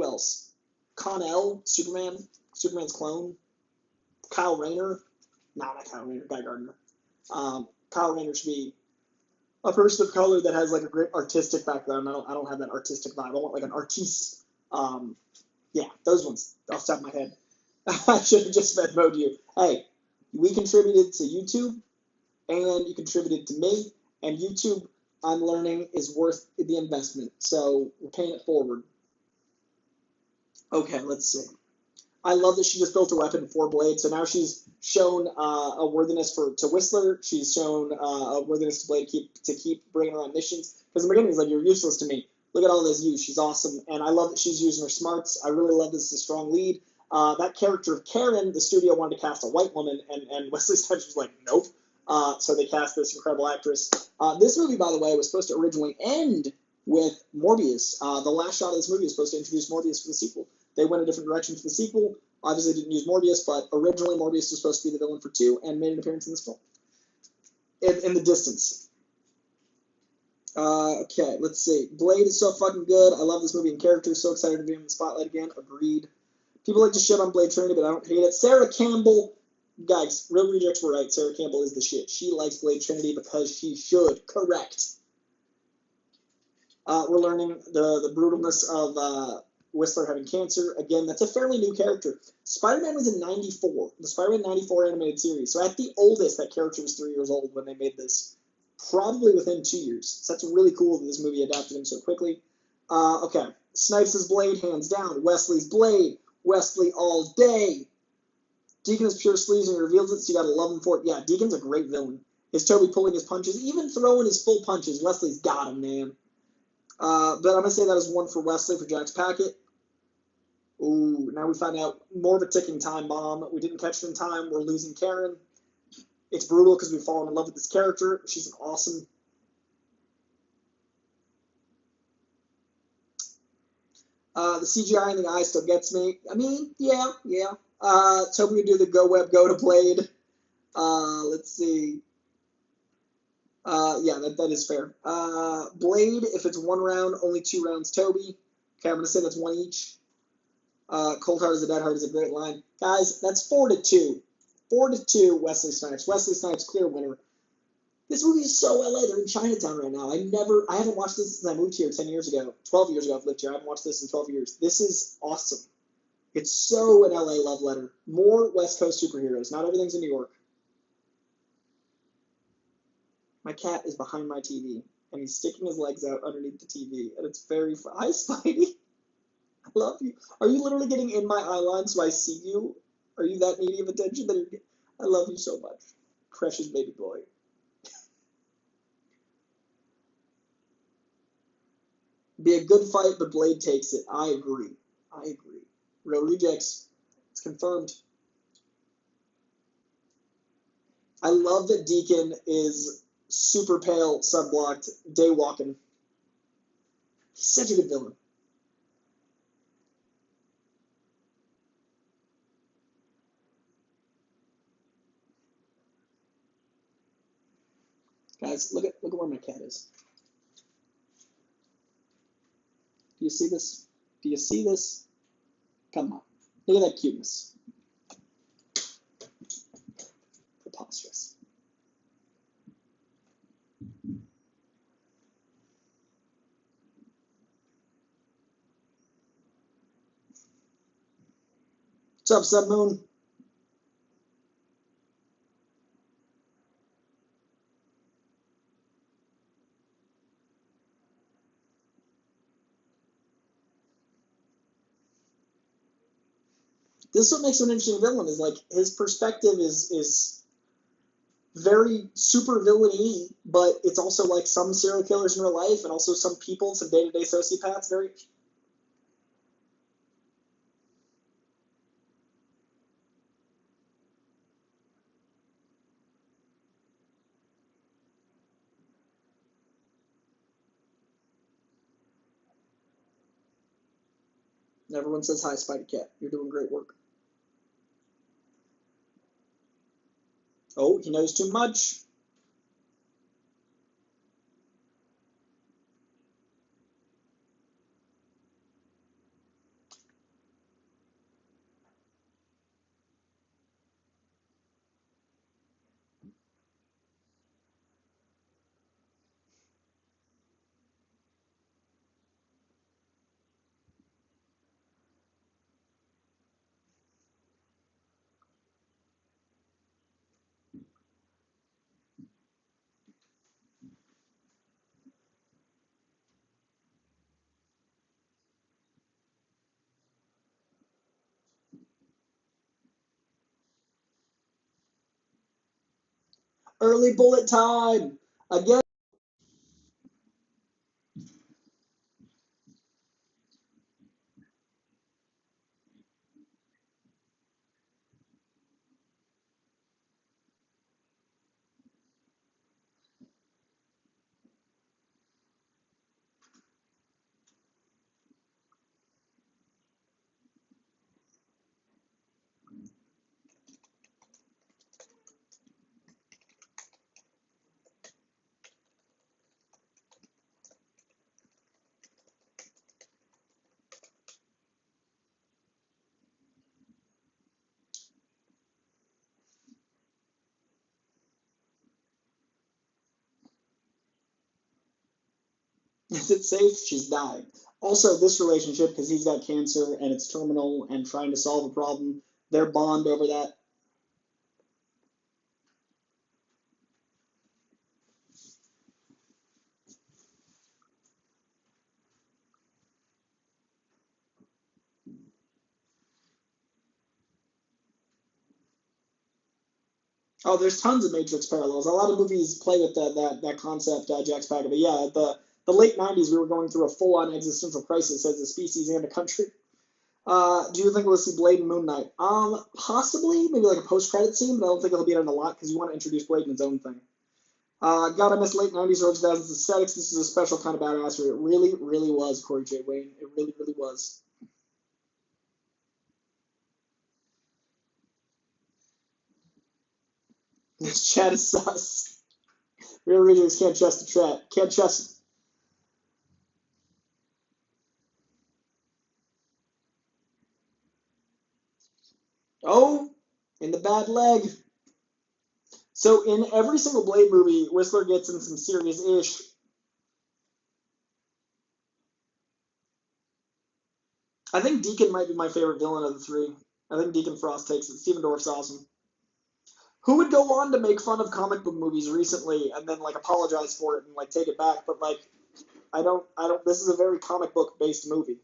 else? Con-El, Superman's clone. Kyle Rayner. No, not Kyle Rayner, Guy Gardner. Kyle Rayner should be a person of color that has like a great artistic background. I don't have that artistic vibe. I want like an artiste. Yeah, those ones off the top of my head. I should have just Venmo'd you. Hey, we contributed to YouTube, and you contributed to me, and YouTube, I'm learning, is worth the investment. So we're paying it forward. Okay, let's see. I love that she just built a weapon for Blade, so now she's shown a worthiness to Whistler. She's shown a worthiness to Blade to keep bringing her on missions. Because in the beginning, he's like, you're useless to me. Look at all this use. She's awesome. And I love that she's using her smarts. I really love this as a strong lead. That character of Karen, the studio wanted to cast a white woman, and Wesley Snipes was like, nope. So they cast this incredible actress. This movie, by the way, was supposed to originally end with Morbius. The last shot of this movie was supposed to introduce Morbius for the sequel. They went a different direction for the sequel. Obviously, didn't use Morbius, but originally Morbius was supposed to be the villain for 2 and made an appearance in this film. In the distance. Okay, let's see. Blade is so fucking good. I love this movie and character. So excited to be in the spotlight again. Agreed. People like to shit on Blade Trinity, but I don't hate it. Sarah Campbell. Guys, Real Rejects were right. Sarah Campbell is the shit. She likes Blade Trinity because she should. Correct. We're learning the brutalness of Whistler having cancer. Again, that's a fairly new character. Spider-Man was in 94. The Spider-Man 94 animated series. So at the oldest, that character was 3 years old when they made this probably within 2 years. So that's really cool that this movie adapted him so quickly. Okay, Snipes' Blade, hands down. Wesley's Blade, Wesley all day. Deacon is pure sleaze and he reveals it, so you gotta love him for it. Yeah, Deacon's a great villain. Is Toby pulling his punches, even throwing his full punches? Wesley's got him, man. But I'm gonna say that is 1 for Wesley for Jack's Packet. Ooh, now we find out more of a ticking time bomb. We didn't catch it in time. We're losing Karen. It's brutal because we've fallen in love with this character. She's awesome. The CGI in the eye still gets me. I mean, yeah. Toby would do the go web, go to Blade. Let's see. Yeah, that is fair. Blade, if it's 1 round, only 2 rounds Toby. Okay, I'm going to say that's 1 each. Cold Heart is a Dead Heart is a great line. Guys, that's 4-2. 4-2, Wesley Snipes. Wesley Snipes, clear winner. This movie is so LA. They're in Chinatown right now. I haven't watched this since I moved here 10 years ago. 12 years ago I've lived here. I haven't watched this in 12 years. This is awesome. It's so an LA love letter. More West Coast superheroes. Not everything's in New York. My cat is behind my TV, and he's sticking his legs out underneath the TV, and it's very fun. Hi, Spidey. I love you. Are you literally getting in my eye line so I see you? Are you that needy of attention that you're... I love you so much. Precious baby boy. Be a good fight, but Blade takes it. I agree. Real rejects. It's confirmed. I love that Deacon is super pale, sunblocked, daywalking. He's such a good villain. Guys, look at where my cat is. Do you see this? Do you see this? Come on. Look at that cuteness. Preposterous. What's up, Sun Moon? This is what makes him an interesting villain, is like his perspective is very super villainy, but it's also like some serial killers in real life and also some people, some day-to-day sociopaths. Very... Everyone says hi, Spidey Cat. You're doing great work. Oh, he knows too much. Early bullet time. Again. Is it safe? She's dying. Also, this relationship, because he's got cancer and it's terminal and trying to solve a problem, their bond over that. Oh, there's tons of Matrix parallels. A lot of movies play with that concept, Jack Spacker. But yeah, the late '90s, we were going through a full-on existential crisis as a species and a country. Do you think we'll see Blade and Moon Knight? Possibly, maybe like a post-credit scene, but I don't think it'll be in a lot because you want to introduce Blade in its own thing. God, I miss late '90s, early 2000s aesthetics. This is a special kind of badassery. It really, really was, Corey J. Wayne. It really, really was. This chat is sus. Real readers can't trust the chat. Can't trust it. Oh, in the bad leg. So in every single Blade movie, Whistler gets in some serious ish. I think Deacon might be my favorite villain of the three. I think Deacon Frost takes it. Stephen Dorff's awesome. Who would go on to make fun of comic book movies recently and then like apologize for it and like take it back? But like, I don't. This is a very comic book based movie.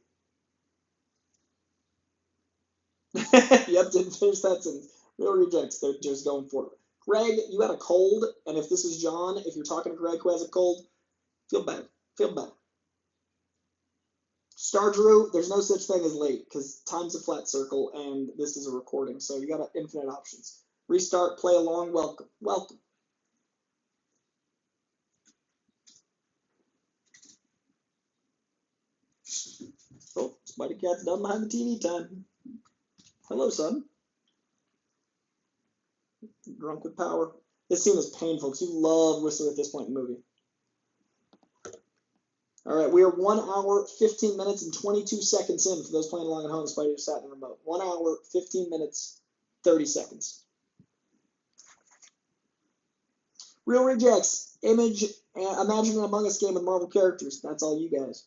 Yep, didn't finish that sentence. Real rejects. They're just going for it. Greg, you had a cold, and if this is John, if you're talking to Greg who has a cold, feel better. Feel better. Star Drew, there's no such thing as late because time's a flat circle and this is a recording, so you got infinite options. Restart, play along, welcome. Welcome. Oh, Spidey Cat's done behind the TV time. Hello, son. Drunk with power. This scene is painful because you love Whistler at this point in the movie. All right, we are 1 hour, 15 minutes, and 22 seconds in for those playing along at home. Spidey just sat in the remote. 1 hour, 15 minutes, 30 seconds. Real rejects. Image, Imagine an Among Us game with Marvel characters. That's all you guys.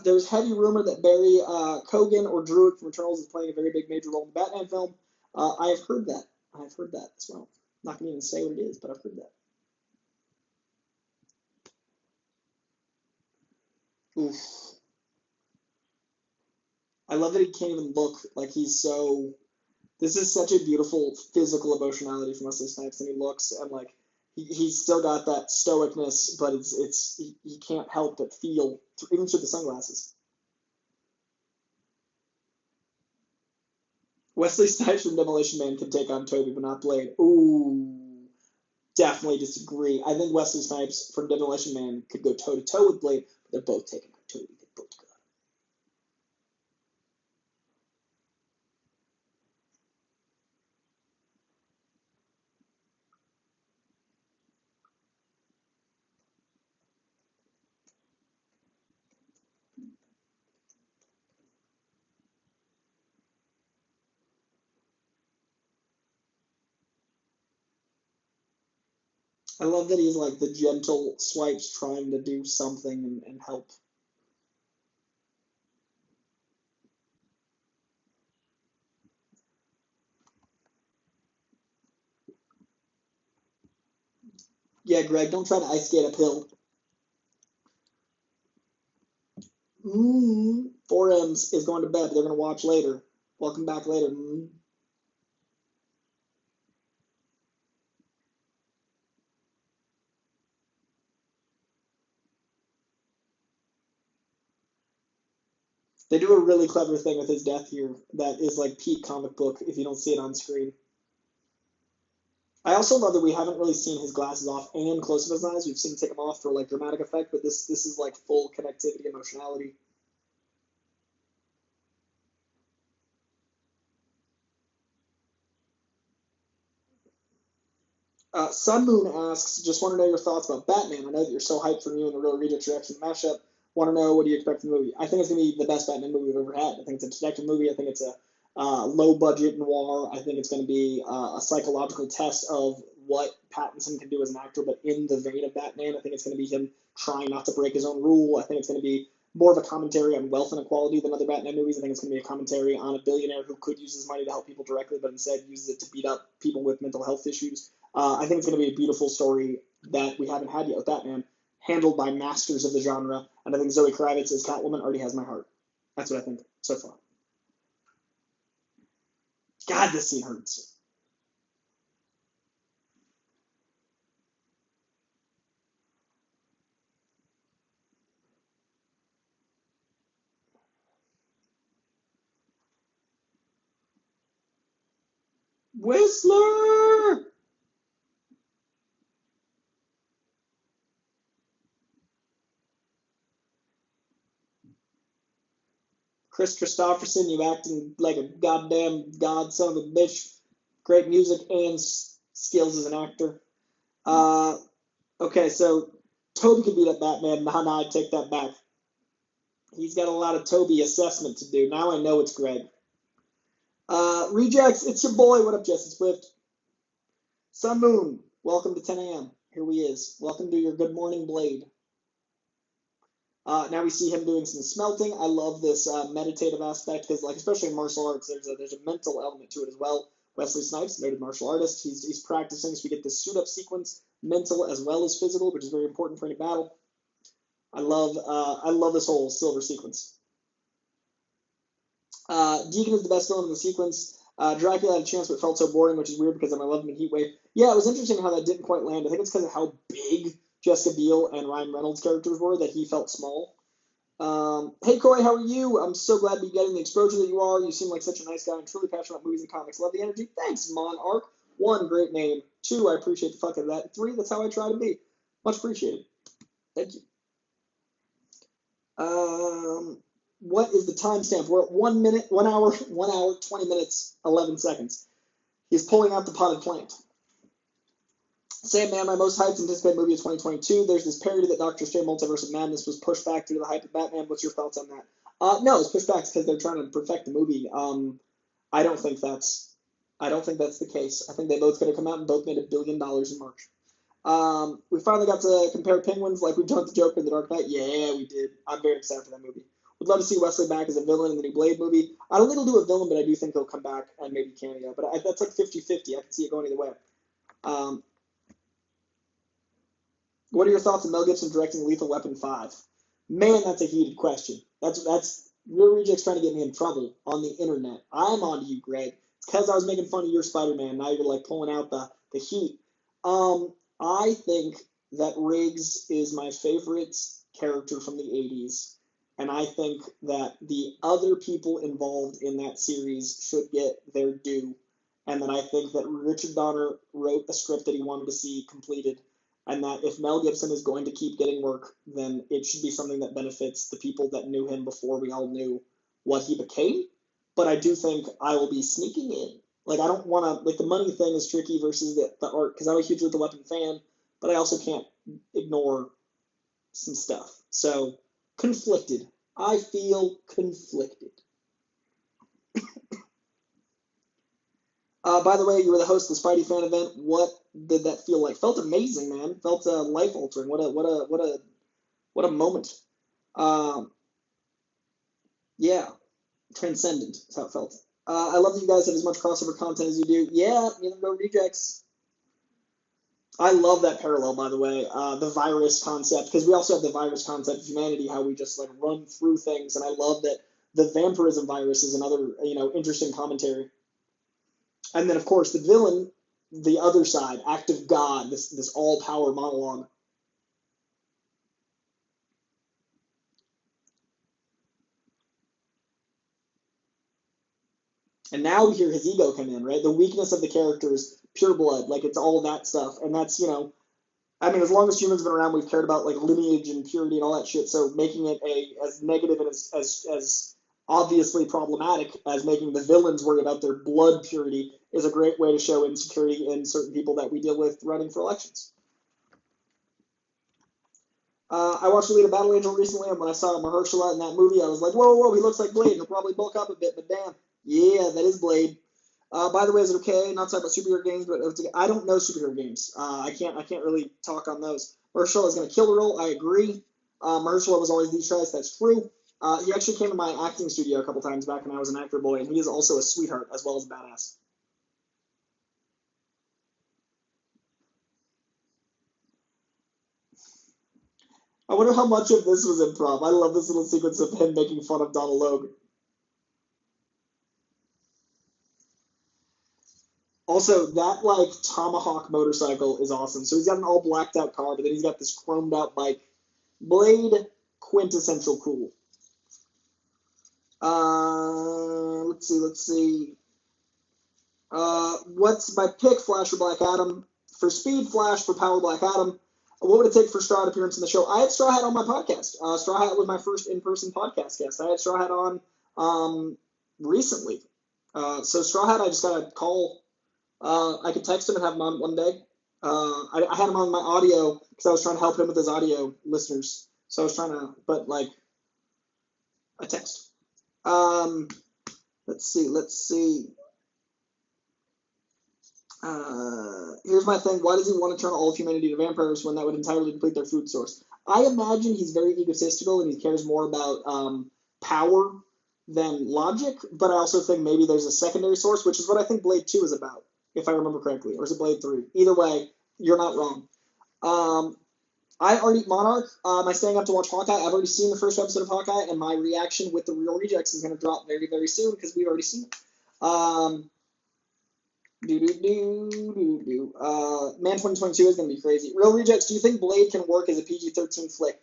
There's heavy rumor that Barry Kogan or Druid from Eternals is playing a very big major role in the Batman film. I have heard that. I've heard that as well. I'm not going to even say what it is, but I've heard that. Oof. I love that he can't even look like he's so. This is such a beautiful physical emotionality from Wesley Snipes, and he looks and like he's still got that stoicness, but he can't help but feel even through the sunglasses. Wesley Snipes from Demolition Man can take on Toby, but not Blade. Ooh, definitely disagree. I think Wesley Snipes from Demolition Man could go toe to toe with Blade, but they're both taking on Toby. They both go. I love that he's like the gentle swipes trying to do something and help. Yeah, Greg, don't try to ice skate uphill. 4Ms is going to bed. They're going to watch later. Welcome back later. They do a really clever thing with his death here that is like peak comic book if you don't see it on screen. I also love that we haven't really seen his glasses off and close to his eyes. We've seen him take them off for like dramatic effect, but this is like full connectivity, emotionality. Sun Moon asks, just want to know your thoughts about Batman. I know that you're so hyped for new and the Real Rejects reaction mashup. Want to know what do you expect from the movie? I think it's going to be the best Batman movie we've ever had. I think it's a detective movie. I think it's a low budget noir. I think it's going to be a psychological test of what Pattinson can do as an actor, but in the vein of Batman. I think it's going to be him trying not to break his own rule. I think it's going to be more of a commentary on wealth inequality than other Batman movies. I think it's going to be a commentary on a billionaire who could use his money to help people directly, but instead uses it to beat up people with mental health issues. I think it's going to be a beautiful story that we haven't had yet with Batman, handled by masters of the genre, and I think Zoe Kravitz as Catwoman already has my heart. That's what I think so far. God, this scene hurts. Whistler! Chris Christopherson, you acting like a goddamn god son of a bitch. Great music and skills as an actor. Uh, okay, so Toby could beat up Batman. Nah, I take that back. He's got a lot of Toby assessment to do. Now I know it's Greg. Rejects, it's your boy. What up, Jesse Swift? Sun Moon, welcome to 10 a.m. Here he is. Welcome to your good morning blade. Now we see him doing some smelting. I love this meditative aspect because, like, especially in martial arts, there's a mental element to it as well. Wesley Snipes, noted martial artist, he's practicing, so we get this suit up sequence, mental as well as physical, which is very important for any battle. I love this whole silver sequence. Deacon is the best villain in the sequence. Dracula had a chance, but felt so boring, which is weird because I love him in Heatwave. Yeah, it was interesting how that didn't quite land. I think it's because of how big Jessica Biel and Ryan Reynolds' characters were that he felt small. Hey, Coy, how are you? I'm so glad to be getting the exposure that you are. You seem like such a nice guy and truly passionate about movies and comics. Love the energy. Thanks, Monarch. 1, great name. 2, I appreciate the fuck out of that. 3, that's how I try to be. Much appreciated. Thank you. What is the timestamp? We're at 1 minute, 1 hour, 1 hour, 20 minutes, 11 seconds. He's pulling out the potted plant. Sandman, my most hyped anticipated movie of 2022. There's this parody that Doctor Strange Multiverse of Madness was pushed back due to the hype of Batman. What's your thoughts on that? No, it's pushed back because they're trying to perfect the movie. I don't think that's the case. I think they both could have come out and both made $1 billion in March. We finally got to compare penguins like we've done with the Joker in The Dark Knight. Yeah, we did. I'm very excited for that movie. Would love to see Wesley back as a villain in the new Blade movie. I don't think he'll do a villain, but I do think he'll come back and maybe cameo. But that's like 50-50. I can see it going either way. What are your thoughts on Mel Gibson directing Lethal Weapon 5? Man, that's a heated question. That's Real Rejects trying to get me in trouble on the internet. I'm on to you, Greg. It's because I was making fun of your Spider-Man. Now you're like pulling out the heat. I think that Riggs is my favorite character from the 80s. And I think that the other people involved in that series should get their due. And then I think that Richard Donner wrote a script that he wanted to see completed. And that if Mel Gibson is going to keep getting work, then it should be something that benefits the people that knew him before we all knew what he became. But I do think I will be sneaking in. Like, I don't want to, like, the money thing is tricky versus the art, because I'm a huge Lethal Weapon fan, but I also can't ignore some stuff. So, conflicted. I feel conflicted. By the way, you were the host of the Spidey fan event. What did that feel like? Felt amazing, man. Felt life altering. What a moment. Yeah, transcendent is how it felt. I love that you guys have as much crossover content as you do. Yeah, no rejects. I love that parallel, by the way. The virus concept, because we also have the virus concept of humanity, how we just like run through things, and I love that the vampirism virus is another interesting commentary. And then, of course, the villain, the other side, act of God, this all-power monologue. And now we hear his ego come in, right? The weakness of the character is pure blood. Like, it's all that stuff. And that's, I mean, as long as humans have been around, we've cared about, like, lineage and purity and all that shit. So making it as negative and as obviously problematic as making the villains worry about their blood purity is a great way to show insecurity in certain people that we deal with running for elections. I watched Alita Battle Angel recently, and when I saw Mahershala in that movie, I was like, whoa, he looks like Blade. He'll probably bulk up a bit, but damn. Yeah, that is Blade. By the way, is it okay? Not talking about superhero games, but I don't know superhero games. I can't really talk on those. Mahershala is going to kill the role. I agree. Mahershala was always the choice. That's true. He actually came to my acting studio a couple times back when I was an actor boy, and he is also a sweetheart as well as a badass. I wonder how much of this was improv. I love this little sequence of him making fun of Donald Logue. Also, that like Tomahawk motorcycle is awesome. So he's got an all blacked out car, but then he's got this chromed out bike. Blade, quintessential cool. Let's see. What's my pick? Flash or Black Adam? For speed, Flash. For power, Black Adam. What would it take for Straw Hat appearance in the show? I had Straw Hat on my podcast. Straw Hat was my first in-person podcast guest. I had Straw Hat on recently. So Straw Hat, I just got to call. I could text him and have him on one day. I had him on my audio because I was trying to help him with his audio listeners. So I was trying to, but like, a text. Let's see. Here's my thing. Why does he want to turn all of humanity to vampires when that would entirely deplete their food source? I imagine he's very egotistical and he cares more about power than logic, but I also think maybe there's a secondary source, which is what I think Blade 2 is about, if I remember correctly. Or is it Blade 3? Either way, you're not wrong. I already, Monarch, am I staying up to watch Hawkeye? I've already seen the first episode of Hawkeye, and my reaction with the Real Rejects is going to drop very, very soon because we've already seen it. Man 2022 is going to be crazy. Real Rejects, do you think Blade can work as a PG-13 flick?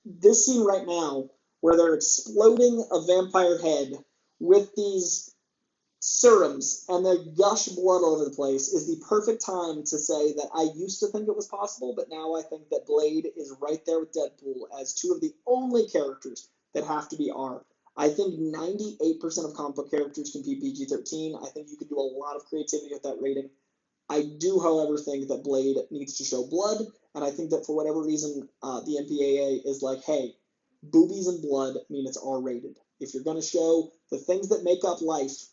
This scene right now, where they're exploding a vampire head with these serums and they gush blood all over the place, is the perfect time to say that I used to think it was possible, but now I think that Blade is right there with Deadpool as two of the only characters that have to be R. I think 98% of comic book characters can be PG-13. I think you could do a lot of creativity with that rating. I do, however, think that Blade needs to show blood, and I think that for whatever reason, the MPAA is like, hey, boobies and blood mean it's R-rated. If you're going to show the things that make up life,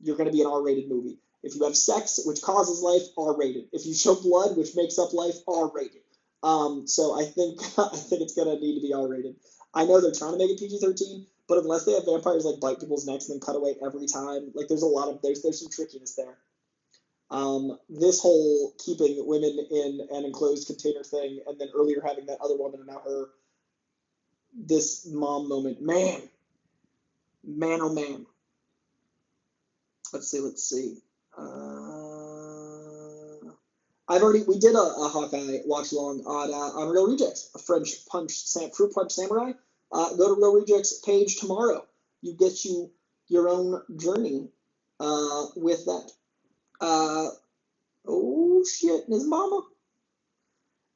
you're going to be an R-rated movie. If you have sex, which causes life, R-rated. If you show blood, which makes up life, R-rated. So I think it's going to need to be R-rated. I know they're trying to make it PG-13, but unless they have vampires like bite people's necks and then cut away every time, like there's some trickiness there. This whole keeping women in an enclosed container thing, and then earlier having that other woman and now her, this mom moment, man, oh man. Let's see. We did a Hawkeye watch along on Real Rejects, a fruit punch samurai. Go to Real Rejects page tomorrow. You get your own journey with that. Oh shit, his mama.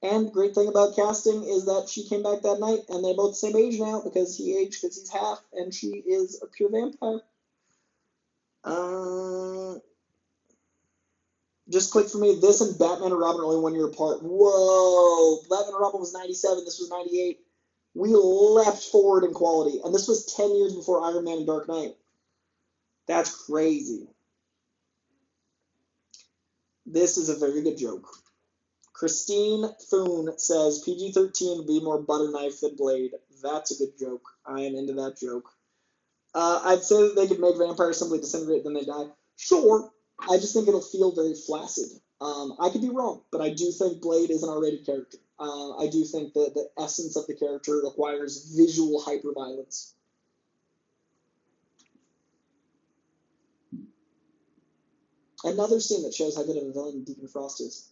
And great thing about casting is that she came back that night, and they're both the same age now because he aged because he's half, and she is a pure vampire. Just click for me. This and Batman and Robin are only 1 year apart. Whoa! Batman and Robin was 97. This was 98. We leapt forward in quality, and this was 10 years before Iron Man and Dark Knight. That's crazy. This is a very good joke. Christine Foon says PG-13 would be more butter knife than Blade. That's a good joke. I am into that joke. I'd say that they could make vampires simply disintegrate then they die. Sure. I just think it'll feel very flaccid. I could be wrong, but I do think Blade is an R-rated character. I do think that the essence of the character requires visual hyperviolence. Another scene that shows how good of a villain Deacon Frost is.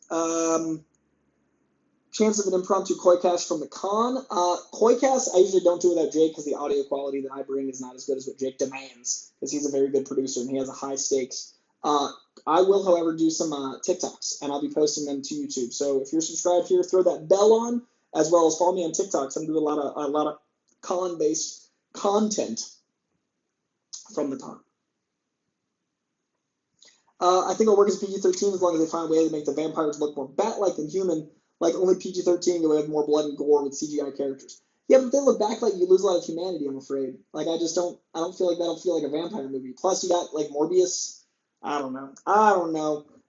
Chance of an impromptu Coy-cast from the con. Coy-cast, I usually don't do without Jake because the audio quality that I bring is not as good as what Jake demands because he's a very good producer and he has a high stakes. I will, however, do some TikToks, and I'll be posting them to YouTube. So if you're subscribed here, throw that bell on, as well as follow me on TikTok. So I'm doing a lot of con-based content from the con. I think it'll work as PG-13 as long as they find a way to make the vampires look more bat-like than human. Like only PG-13, you'll have more blood and gore with CGI characters. Yeah, but if they look back like you lose a lot of humanity, I'm afraid. Like I don't feel like that'll feel like a vampire movie. Plus you got like Morbius. I don't know.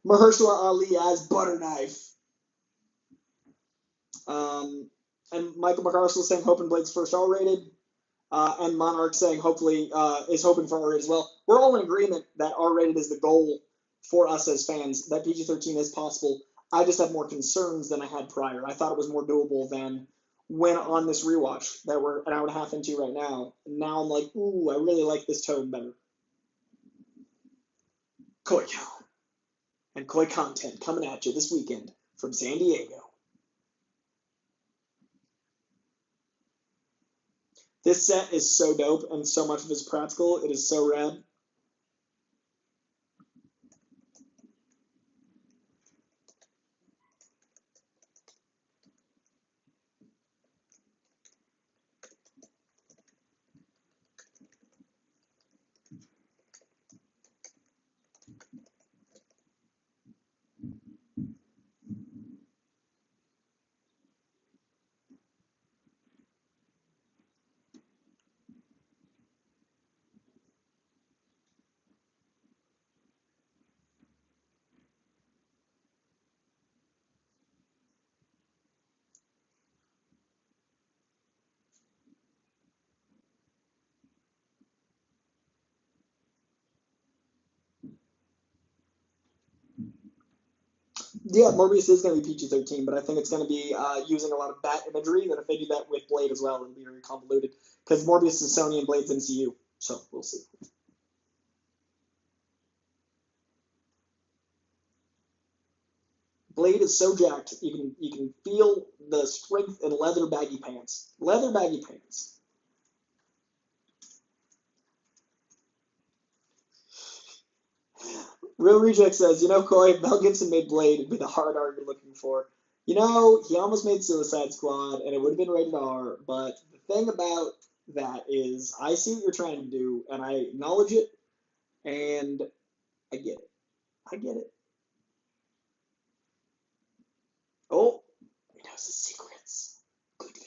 Mahershala Ali as Butterknife. And Michael McCarstle saying hoping Blade's first R-rated. And Monarch saying hopefully is hoping for R-rated as well. We're all in agreement that R-rated is the goal for us as fans, that PG-13 is possible. I just have more concerns than I had prior. I thought it was more doable than when on this rewatch that we're an hour and a half into right now. And now I'm like, ooh, I really like this tone better. Coy-Con and Coy content coming at you this weekend from San Diego. This set is so dope and so much of it is practical. It is so rad. Yeah, Morbius is going to be PG-13, but I think it's going to be using a lot of bat imagery. That if they do that with Blade as well, it'll be very convoluted because Morbius is Sony and Blade's MCU. So we'll see. Blade is so jacked, you can feel the strength in leather baggy pants. Leather baggy pants. Real Reject says, you know, Coy, if Mel Gibson made Blade, it'd be the hard R you're looking for. You know, he almost made Suicide Squad, and it would have been rated R, but the thing about that is, I see what you're trying to do, and I acknowledge it, and I get it. I get it. Oh, he knows his secrets. Good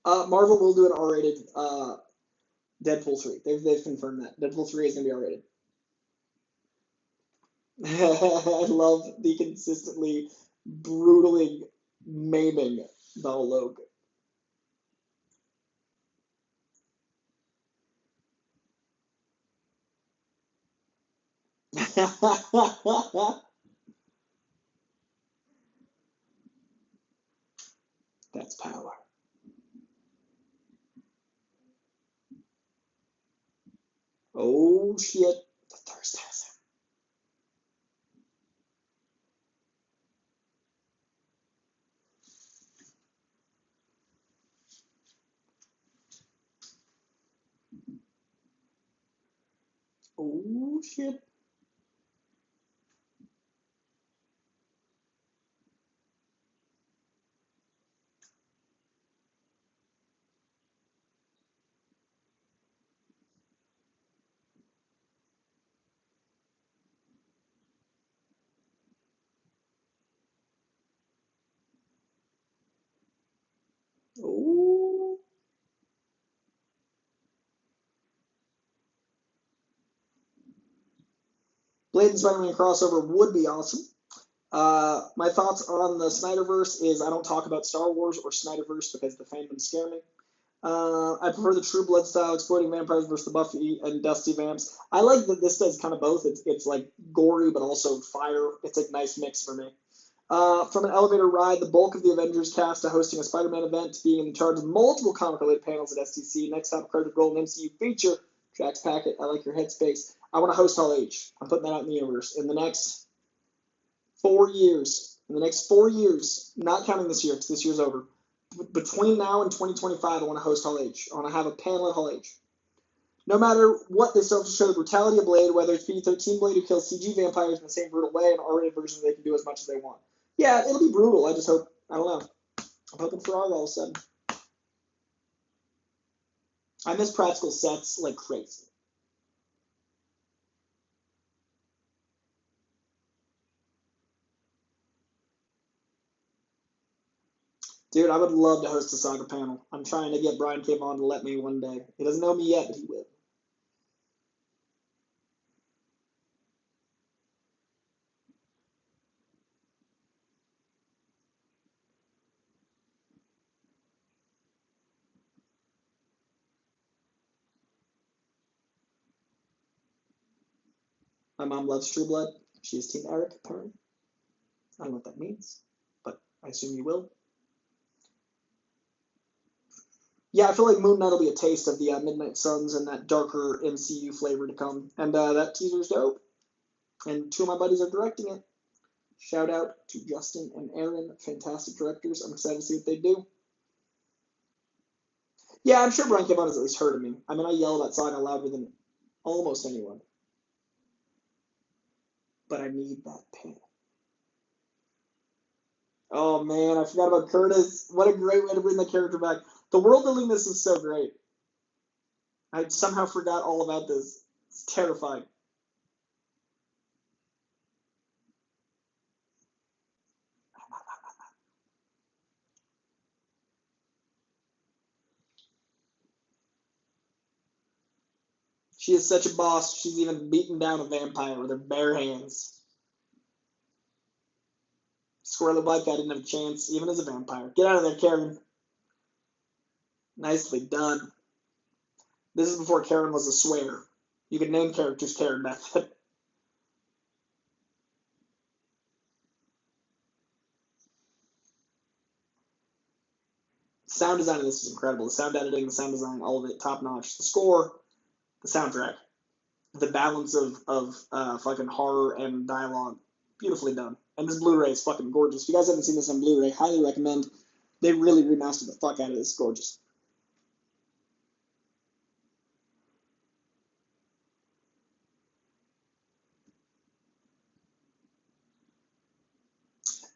villain. Marvel will do an R-rated Deadpool 3. They've confirmed that. Deadpool 3 is going to be R-rated. I love the consistently brutally maiming Donald Logue. That's power. Oh shit. The thirst has him. Oh shit. Oh. Blade and Spider-Man crossover would be awesome. My thoughts on the Snyderverse is I don't talk about Star Wars or Snyderverse because the fandom scare me. I prefer the True Blood style, exploiting vampires versus the Buffy and Dusty vamps. I like that this does kind of both. It's like gory but also fire. It's a nice mix for me. From an elevator ride, the bulk of the Avengers cast to hosting a Spider-Man event, being in charge of multiple comic-related panels at STC. Next up, Carter Gold MCU feature. Jack's Packet, I like your headspace. I want to host Hall H. I'm putting that out in the universe. In the next 4 years, not counting this year because this year's over, between now and 2025, I want to host Hall H. I want to have a panel at Hall H. No matter what, they still have to show the brutality of Blade, whether it's PG-13 Blade who kills CG vampires in the same brutal way, and R-rated version they can do as much as they want. Yeah, it'll be brutal. I just hope, I don't know. I'm hoping for R all of a sudden. I miss practical sets like crazy. Dude, I would love to host a Saga panel. I'm trying to get Brian K. Vaughan to let me one day. He doesn't know me yet, but he will. My mom loves True Blood. She is Team Eric, apparently. I don't know what that means, but I assume you will. Yeah, I feel like Moon Knight will be a taste of the Midnight Suns and that darker MCU flavor to come. And that teaser's dope. And two of my buddies are directing it. Shout out to Justin and Aaron, fantastic directors. I'm excited to see what they do. Yeah, I'm sure Brian K. Vaughan has at least heard of me. I mean, I yell about Saga louder than almost anyone. But I need that pen. Oh man, I forgot about Curtis. What a great way to bring the character back. The world building this is so great. I somehow forgot all about this. It's terrifying. She is such a boss. She's even beaten down a vampire with her bare hands. Squirrely Black Guy didn't have a chance, even as a vampire. Get out of there, Karen. Nicely done. This is before Karen was a swear. You could name characters Karen back then. Sound design of this is incredible. The sound editing, the sound design, all of it, top notch. The score, the soundtrack, the balance of fucking horror and dialogue, beautifully done. And this Blu-ray is fucking gorgeous. If you guys haven't seen this on Blu-ray, highly recommend. They really remastered the fuck out of this. It's gorgeous.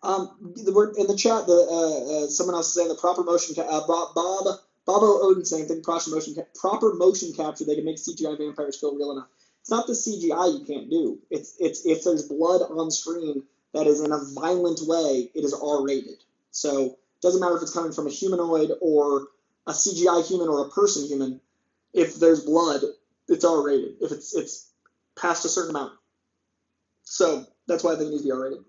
The word in the chat, someone else is saying the proper motion. Bobo Odin saying, I think proper motion capture. They can make CGI vampires feel real enough. It's not the CGI you can't do. It's if there's blood on screen that is in a violent way, it is R-rated. So it doesn't matter if it's coming from a humanoid or a CGI human or a person human. If there's blood, it's R-rated. If it's past a certain amount. So that's why I think it needs to be R-rated.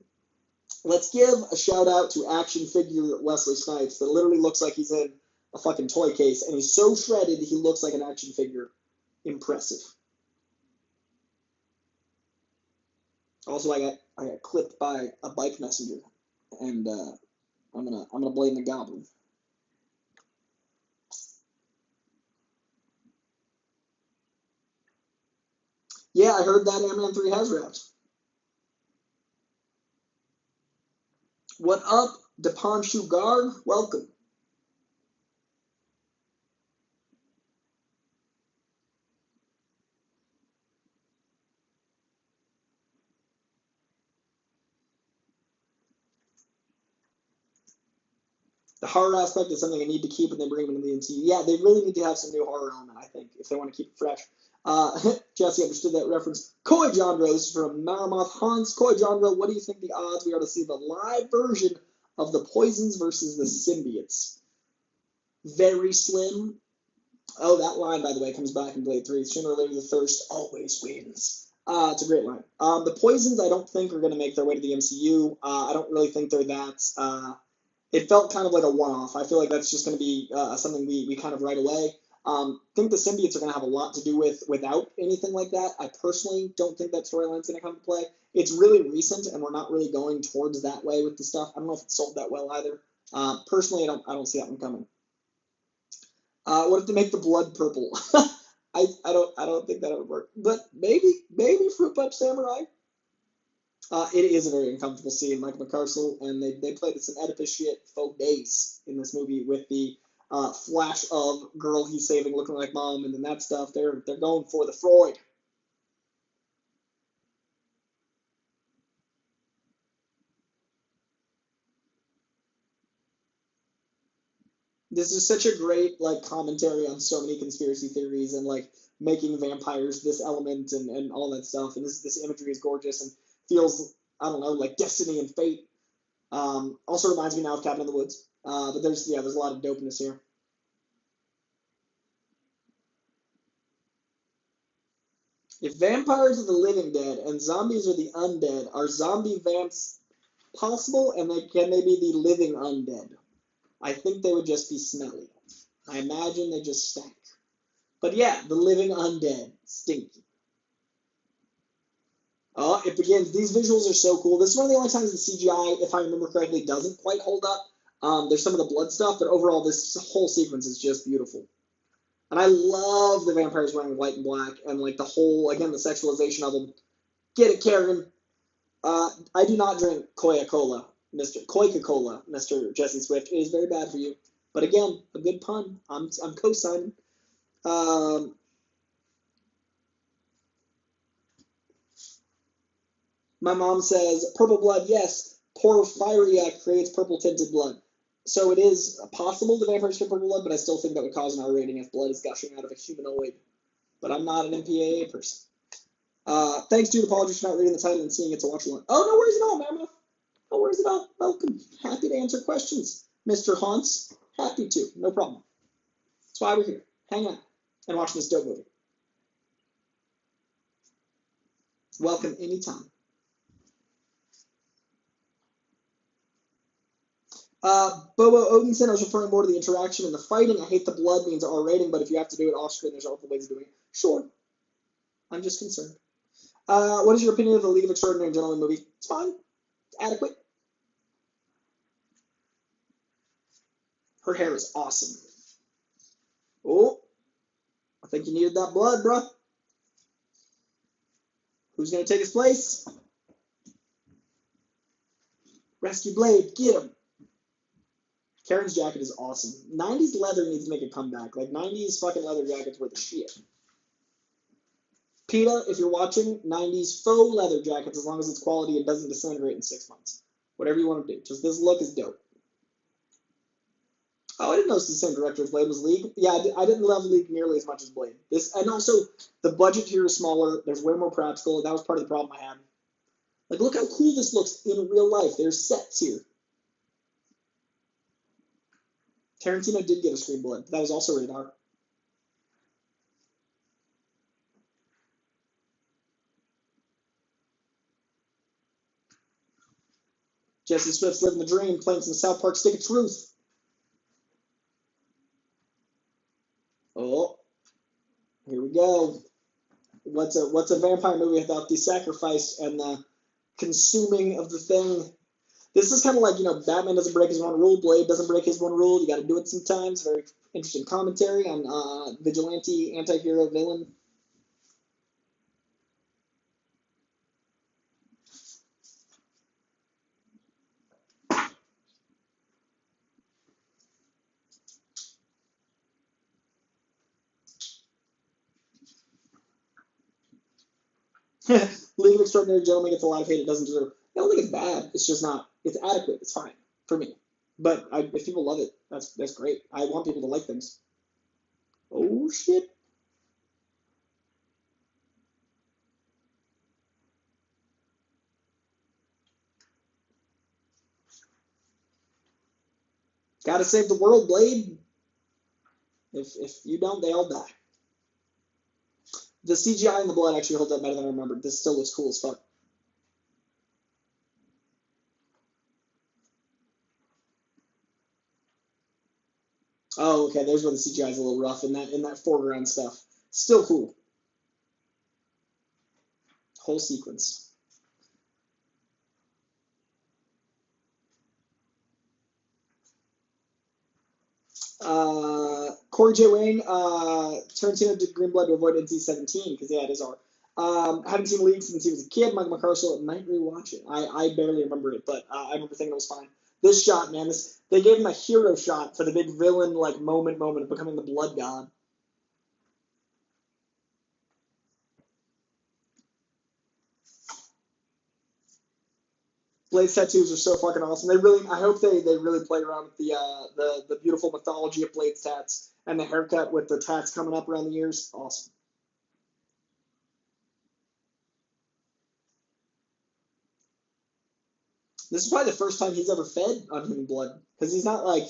Let's give a shout out to action figure Wesley Snipes that literally looks like he's in a fucking toy case, and he's so shredded he looks like an action figure. Impressive. Also, I got clipped by a bike messenger, and I'm gonna blame the goblin. Yeah, I heard that Ant-Man 3 has wrapped. What up, Depanshu Garg? Welcome. The horror aspect is something I need to keep when they bring them into the MCU. Yeah, they really need to have some new horror element, I think, if they want to keep it fresh. Jesse understood that reference. Coy-Jandreau, this is from Maramoth Hans. Coy-Jandreau, what do you think the odds we are to see the live version of the Poisons versus the Symbiotes? Very slim. Oh, that line, by the way, comes back in Blade 3. Sooner or later, the thirst always wins. It's a great line. The Poisons, I don't think, are going to make their way to the MCU. I don't really think they're that... it felt kind of like a one-off. I feel like that's just going to be something we kind of right away. I think the symbiotes are going to have a lot to do without anything like that. I personally don't think that storyline's going to come to play. It's really recent, and we're not really going towards that way with the stuff. I don't know if it's sold that well either. Personally, I don't see that one coming. What if they make the blood purple? I don't think that would work. But maybe Fruit Punch Samurai. It is a very uncomfortable scene, Michael McCarstle, and they played some Oedipus shit for days in this movie with the flash of girl he's saving looking like mom, and then that stuff. They're going for the Freud. This is such a great commentary on so many conspiracy theories and making vampires this element and all that stuff. And this imagery is gorgeous and feels, I don't know, like destiny and fate. Also reminds me now of Cabin in the Woods. But there's a lot of dopeness here. If vampires are the living dead and zombies are the undead, are zombie vamps possible, and can they be the living undead? I think they would just be smelly. I imagine they just stank. But yeah, the living undead, stinky. Oh, it begins. These visuals are so cool. This is one of the only times the CGI, if I remember correctly, doesn't quite hold up. There's some of the blood stuff, but overall, this whole sequence is just beautiful. And I love the vampires wearing white and black, and the whole, again, the sexualization of them. Get it, Karen. I do not drink Coca-Cola, Mr. Jesse Swift. It is very bad for you. But again, a good pun. I'm co-signing. My mom says, purple blood, yes. Porphyria creates purple tinted blood. So it is possible the vampires get purple blood, but I still think that would cause an R rating if blood is gushing out of a humanoid. But I'm not an MPAA person. Thanks, dude. Apologies for not reading the title and seeing it's a watch along. Oh, no worries at all, Mammoth. No worries at all. Welcome. Happy to answer questions, Mr. Haunts. Happy to. No problem. That's why we're here. Hang out and watch this dope movie. Welcome anytime. Bobo Odinson, I was referring more to the interaction and the fighting. I hate the blood means R rating, but if you have to do it off screen, there's other ways of doing it. Sure. I'm just concerned. What is your opinion of the League of Extraordinary Gentlemen movie? It's fine. It's adequate. Her hair is awesome. Oh, I think you needed that blood, bruh. Who's going to take his place? Rescue Blade, get him. Karen's jacket is awesome. 90s leather needs to make a comeback. Like, 90s fucking leather jackets were the shit. PETA, if you're watching, 90s faux leather jackets, as long as it's quality and doesn't disintegrate in 6 months. Whatever you want to do. Just this look is dope. Oh, I didn't know it's the same director as Blade was League. Yeah, I didn't love League nearly as much as Blade. And also, the budget here is smaller. There's way more practical. That was part of the problem I had. Like, look how cool this looks in real life. There's sets here. Tarantino did get a screen blood. That was also rated R. Jesse Swift's living the dream, playing some South Park Stick of Truth. Oh, here we go. What's a vampire movie without the sacrifice and the consuming of the thing? This is kind of like, Batman doesn't break his one rule, Blade doesn't break his one rule. You got to do it sometimes. Very interesting commentary on vigilante, anti-hero, villain. League of Extraordinary Gentlemen gets a lot of hate it doesn't deserve. I don't think it's bad. It's just not. It's adequate. It's fine for me. But if people love it, that's great. I want people to like things. Oh shit. Gotta save the world, Blade. If you don't, they all die. The CGI in the blood actually holds up better than I remembered. This still looks cool as fuck. Oh, okay. There's where the CGI is a little rough in that foreground stuff. Still cool. Whole sequence. Corey J. Wayne, Tarantino did Green Blood to avoid NC-17 because yeah, it is R. Haven't seen League since he was a kid. Mike McCarstle might rewatch it. I barely remember it, but I remember thinking it was fine. This shot, man, they gave him a hero shot for the big villain like moment of becoming the blood god. Blade's tattoos are so fucking awesome. I hope they really play around with the beautiful mythology of Blade's tats and the haircut with the tats coming up around the ears. Awesome. This is probably the first time he's ever fed on human blood because he's not like,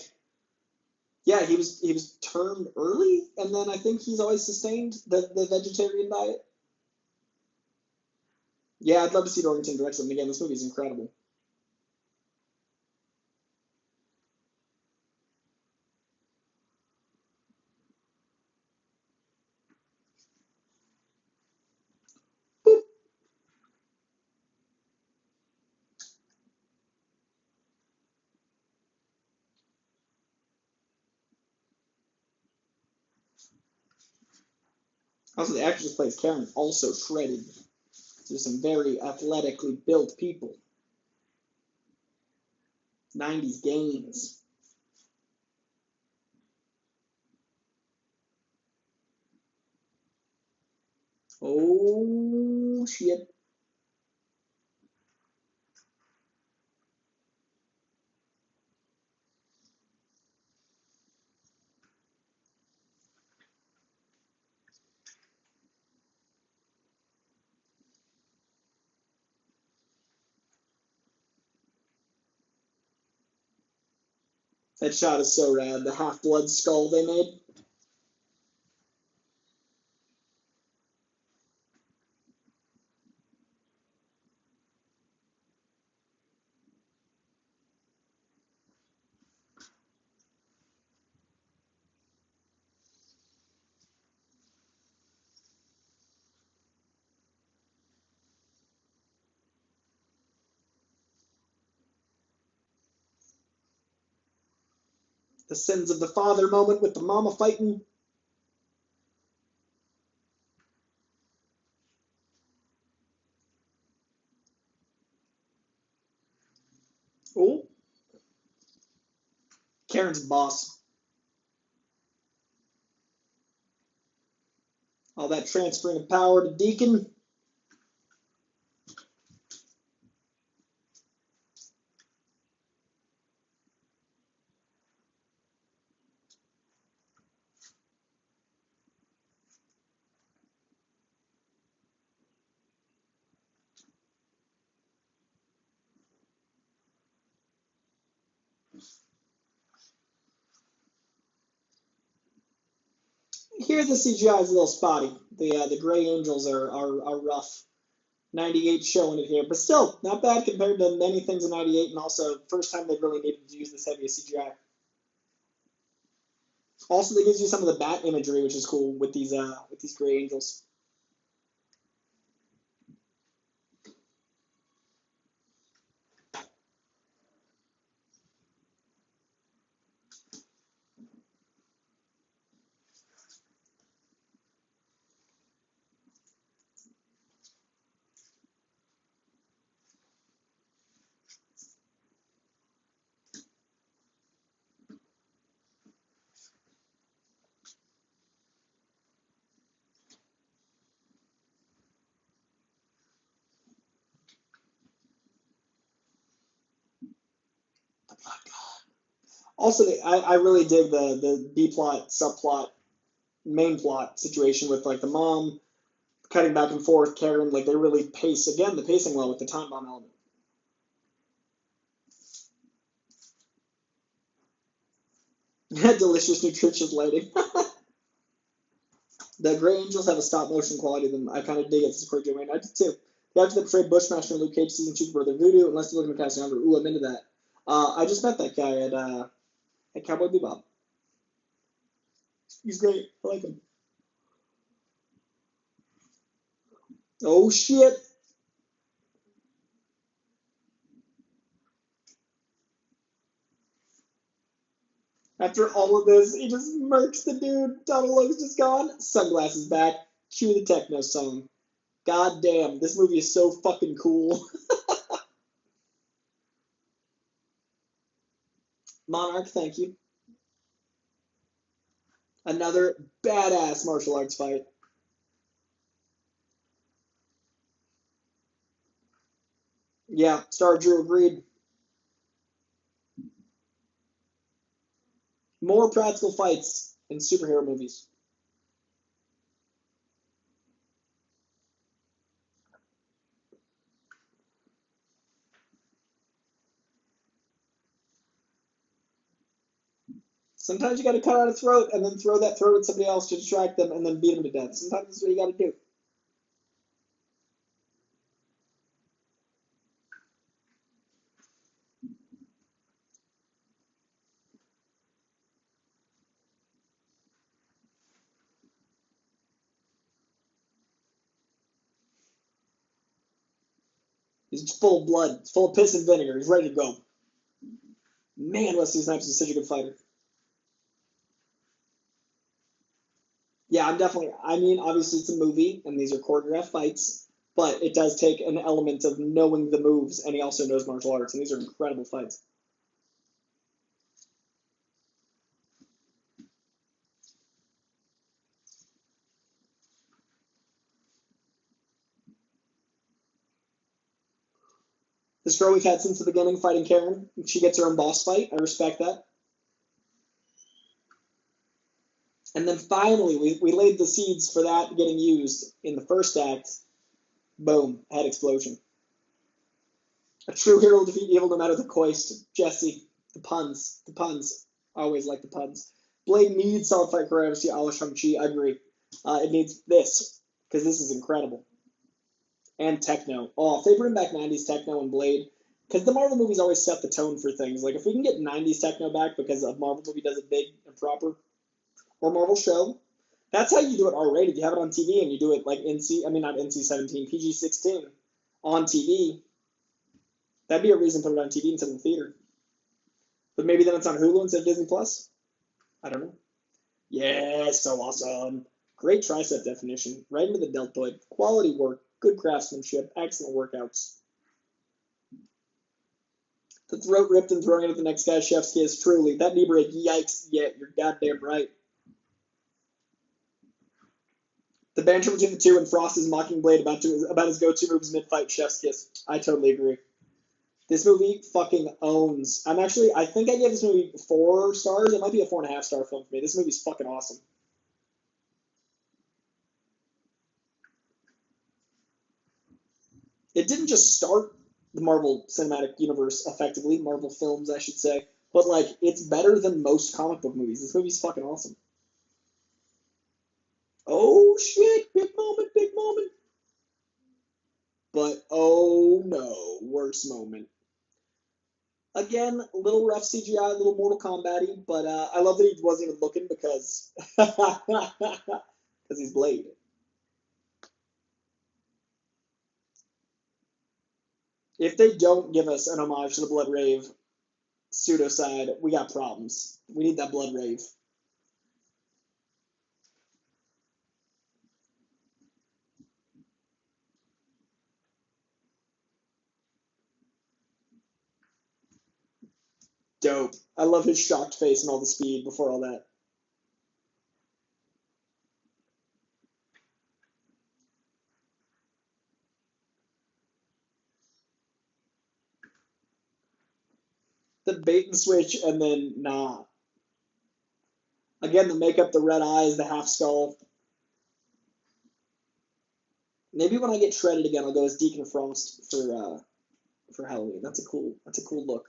yeah, he was turned early and then I think he's always sustained the vegetarian diet. Yeah, I'd love to see Dorrington direct something again. This movie is incredible. Boop. Also, the actress who plays Karen also shredded. There's some very athletically built people. 90s gains. Oh shit. That shot is so rad. The half-blood skull they made. The sins of the father moment with the mama fighting. Oh. Karen's boss. All that transferring of power to Deacon. Here the CGI is a little spotty. The Gray Angels are rough. 98 showing it here, but still not bad compared to many things in 98, and also first time they really needed to use this heavy CGI. Also, they gives you some of the bat imagery, which is cool with these Gray Angels. Also, I really dig the B plot, subplot, main plot situation with like the mom cutting back and forth, Karen, like they really pace again the pacing well with the time bomb element. Delicious, nutritious lighting. The Gray Angels have a stop motion quality to them. I kind of dig it. This is Coy-Jandreau. I did too. The actor that portrayed Bushmaster in Luke Cage season 2 for Brother Voodoo, unless you're looking to cast younger. Ooh, I'm into that. I just met that guy at Cowboy Bebop. He's great. I like him. Oh shit! After all of this, he just murks the dude. Donald Logan's just gone. Sunglasses back. Cue the techno song. God damn, this movie is so fucking cool. Monarch, thank you. Another badass martial arts fight. Yeah, Star Drew agreed. More practical fights in superhero movies. Sometimes you gotta cut out a throat and then throw that throat at somebody else to distract them and then beat them to death. Sometimes that's what you gotta do. He's full of blood. He's full of piss and vinegar. He's ready to go. Man, Wesley Snipes is such a good fighter. Yeah, I'm definitely. I mean, obviously it's a movie, and these are choreographed fights, but it does take an element of knowing the moves, and he also knows martial arts, and these are incredible fights. This girl we've had since the beginning fighting Karen, she gets her own boss fight. I respect that. And then finally, we laid the seeds for that getting used in the first act. Boom, head explosion. A true hero will defeat evil no matter the cost. Jesse, the puns, the puns. I always like the puns. Blade needs solid fight choreography a la Shang-Chi, I agree. It needs this, because this is incredible. And techno. Oh, if they bring back 90s techno and Blade, because the Marvel movies always set the tone for things. Like, if we can get 90s techno back because a Marvel movie does it big and proper, or Marvel show, that's how you do it R-rated. You have it on TV and you do it like not NC-17, PG-16 on TV. That'd be a reason to put it on TV instead of the theater. But maybe then it's on Hulu instead of Disney Plus. I don't know. Yeah, so awesome. Great tricep definition. Right into the deltoid. Quality work. Good craftsmanship. Excellent workouts. The throat ripped and throwing it at the next guy's chef's kiss. Truly. That knee break. Yikes. Yeah, you're goddamn right. The banter between the two and Frost's mocking Blade about his go-to moves mid-fight chef's kiss. I totally agree. This movie fucking owns. I think I gave this movie 4 stars. It might be a 4.5 star film for me. This movie's fucking awesome. It didn't just start the Marvel Cinematic Universe effectively, Marvel films, I should say, but like it's better than most comic book movies. This movie's fucking awesome. Oh shit! Big moment, big moment. But oh no, worst moment. Again, a little rough CGI, a little Mortal Kombat-y, but I love that he wasn't even looking because he's Blade. If they don't give us an homage to the Blood Rave pseudo-side, we got problems. We need that Blood Rave. Dope. I love his shocked face and all the speed before all that. The bait and switch, and then nah. Again, the makeup, the red eyes, the half skull. Maybe when I get shredded again, I'll go as Deacon Frost for Halloween. That's a cool look.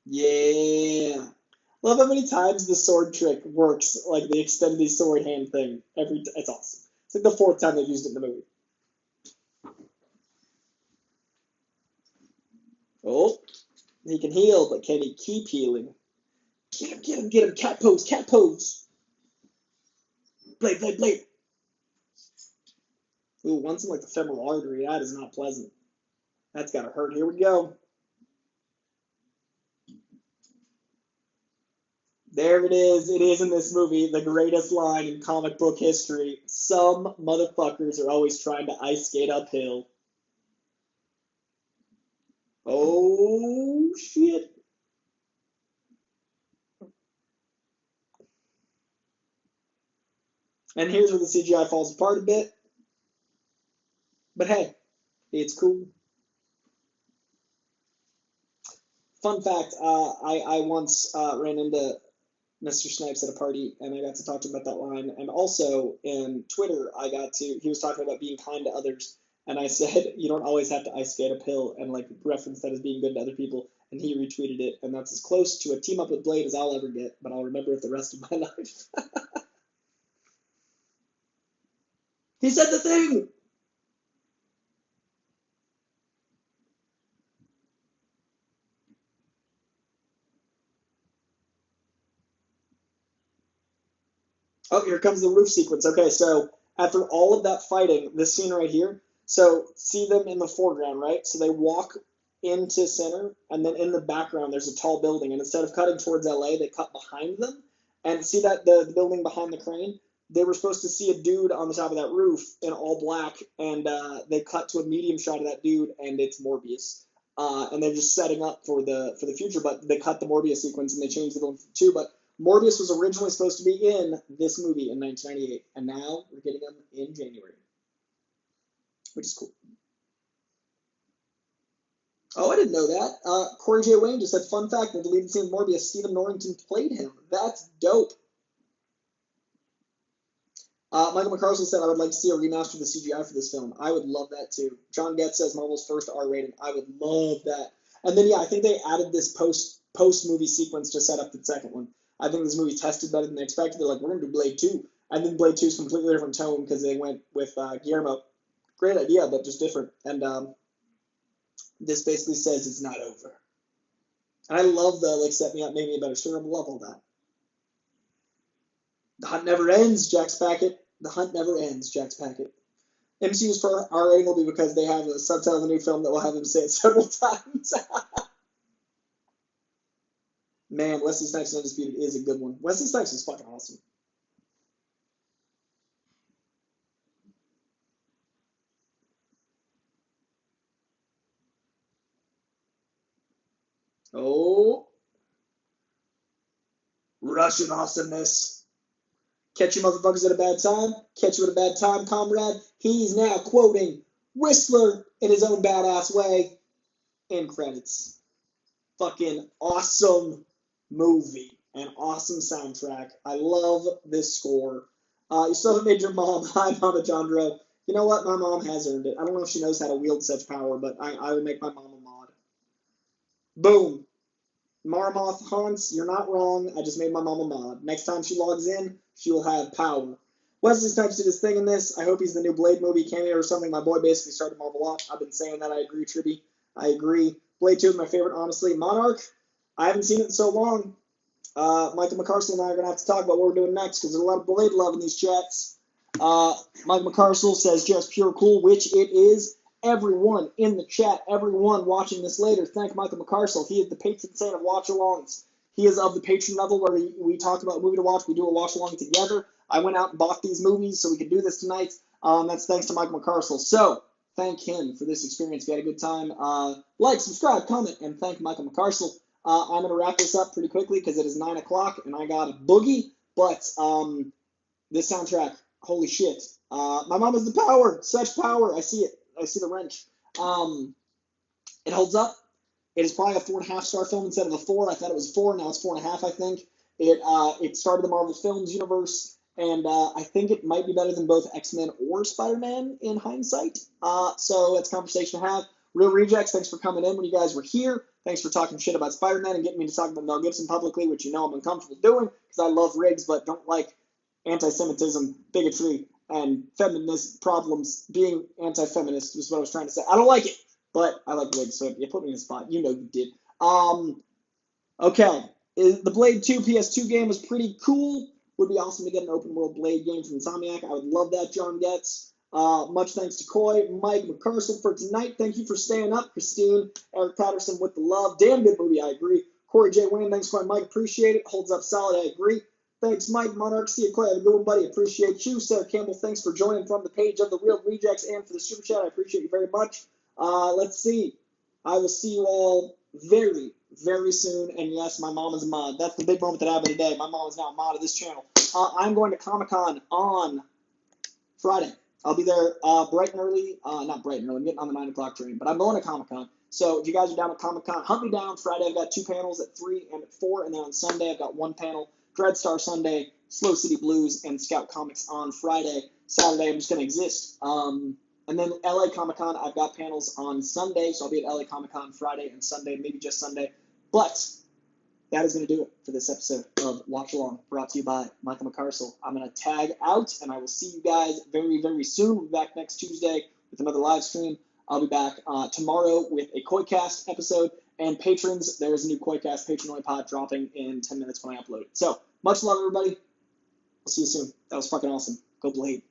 Yeah. Love how many times the sword trick works, like the extended sword hand thing. It's awesome. It's like the 4th time they've used it in the movie. Oh, he can heal, but can he keep healing? Get him, get him, get him! Cat pose, cat pose! Blade, blade, blade! Ooh, once in like the femoral artery. That is not pleasant. That's gotta hurt. Here we go. There it is. It is in this movie the greatest line in comic book history. Some motherfuckers are always trying to ice skate uphill. Oh shit. And here's where the CGI falls apart a bit. But hey, it's cool. Fun fact, I once ran into Mr. Snipes at a party, and I got to talk to him about that line. And also in Twitter, he was talking about being kind to others, and I said, you don't always have to ice skate uphill, and like reference that as being good to other people. And he retweeted it, and that's as close to a team up with Blade as I'll ever get, but I'll remember it the rest of my life. He said the thing! Oh, here comes the roof sequence. Okay, so after all of that fighting, this scene right here, so see them in the foreground, right? So they walk into center, and then in the background, there's a tall building. And instead of cutting towards LA, they cut behind them. And see that the building behind the crane? They were supposed to see a dude on the top of that roof in all black, and they cut to a medium shot of that dude, and it's Morbius. And they're just setting up for the future, but they cut the Morbius sequence and they changed the villain too. But Morbius was originally supposed to be in this movie in 1998, and now we're getting him in January, which is cool. Oh, I didn't know that. Corey J. Wayne just said, fun fact, in the deleted scene of Morbius, Stephen Norrington played him. That's dope. Michael McCarstle said, I would like to see a remaster of the CGI for this film. I would love that too. John Getz says Marvel's first R rating. I would love that. And then, yeah, I think they added this post movie sequence to set up the second one. I think this movie tested better than they expected. They're like, we're going to do Blade 2. And then Blade 2 is completely different tone because they went with Guillermo. Great idea, but just different. And this basically says it's not over. And I love the, like, set me up, make me a better story. I love all that. The hunt never ends, Jack's Packet. The hunt never ends, Jack's Packet. MCU's for R rating will be because they have a subtitle of the new film that will have him say it several times. Man, Wesley Snipes Undisputed is a good one. Wesley Snipes is fucking awesome. Oh. Russian awesomeness. Catch you motherfuckers at a bad time. Catch you at a bad time, comrade. He's now quoting Whistler in his own badass way. End credits. Fucking awesome movie. An awesome soundtrack. I love this score. You still haven't made your mom. Hi, Mama-Jandreau. You know what? My mom has earned it. I don't know if she knows how to wield such power, but I would make my mom a mod. Boom. Marmoth Haunts, you're not wrong. I just made my mom a mod. Next time she logs in, she will have power. Wesley Snipes did his thing in this. I hope he's the new Blade movie cameo or something. My boy basically started Marvel off. I've been saying that. I agree, Tribby. I agree. Blade 2 is my favorite, honestly. Monarch, I haven't seen it in so long. Michael McCarstle and I are going to have to talk about what we're doing next because there's a lot of Blade love in these chats. Mike McCarstle says just pure cool, which it is. Everyone in the chat, everyone watching this later, thank Michael McCarstle. He is the patron saint of Watchalongs. He is of the patron level where we talk about a movie to watch. We do a watch-along together. I went out and bought these movies so we could do this tonight. That's thanks to Michael McCarstle. So, thank him for this experience. We had a good time. Like, subscribe, comment, and thank Michael McCarstle. I'm going to wrap this up pretty quickly because it is 9 o'clock and I got a boogie. But this soundtrack, holy shit. My mom has the power. Such power. I see it. I see the wrench. It holds up. It is probably a 4.5-star film instead of a 4. I thought it was 4. Now it's 4.5, I think. It started the Marvel Films universe, and I think it might be better than both X-Men or Spider-Man in hindsight. So it's a conversation to have. Real Rejects, thanks for coming in when you guys were here. Thanks for talking shit about Spider-Man and getting me to talk about Mel Gibson publicly, which you know I'm uncomfortable doing because I love Riggs but don't like anti-Semitism, bigotry, and feminist problems. Being anti-feminist was what I was trying to say. I don't like it, but I like Riggs, so you put me in a spot. You know you did. Okay. The Blade 2 PS2 game was pretty cool. Would be awesome to get an open world Blade game from Insomniac. I would love that, John Getz. Much thanks to Coy, Mike, McCarstle for tonight. Thank you for staying up. Christine, Eric Patterson with the love. Damn good movie, I agree. Corey J. Wayne, thanks for Mike. Appreciate it. Holds up solid, I agree. Thanks, Mike. Monarch, see you, Clay. Have a good one, buddy. Appreciate you. Sarah Campbell, thanks for joining from the page of the Real Rejects and for the super chat. I appreciate you very much. Let's see. I will see you all very, very soon. And yes, my mom is a mod. That's the big moment that happened today. My mom is now a mod of this channel. I'm going to Comic-Con on Friday. I'll be there bright and early. Not bright and early. I'm getting on the 9 o'clock train. But I'm going to Comic-Con. So if you guys are down at Comic-Con, hunt me down. Friday I've got 2 panels at 3 and at 4. And then on Sunday I've got 1 panel. Dreadstar Sunday, Slow City Blues, and Scout Comics on Friday. Saturday I'm just going to exist. And then LA Comic-Con, I've got panels on Sunday. So I'll be at LA Comic-Con Friday and Sunday, maybe just Sunday. But that is going to do it for this episode of Watch Along, brought to you by Michael McCarstle. I'm going to tag out, and I will see you guys very, very soon. We'll be back next Tuesday with another live stream. I'll be back tomorrow with a Coycast episode. And patrons, there's a new Coycast Patron pod dropping in 10 minutes when I upload it. So, much love, everybody. We'll see you soon. That was fucking awesome. Go Blade.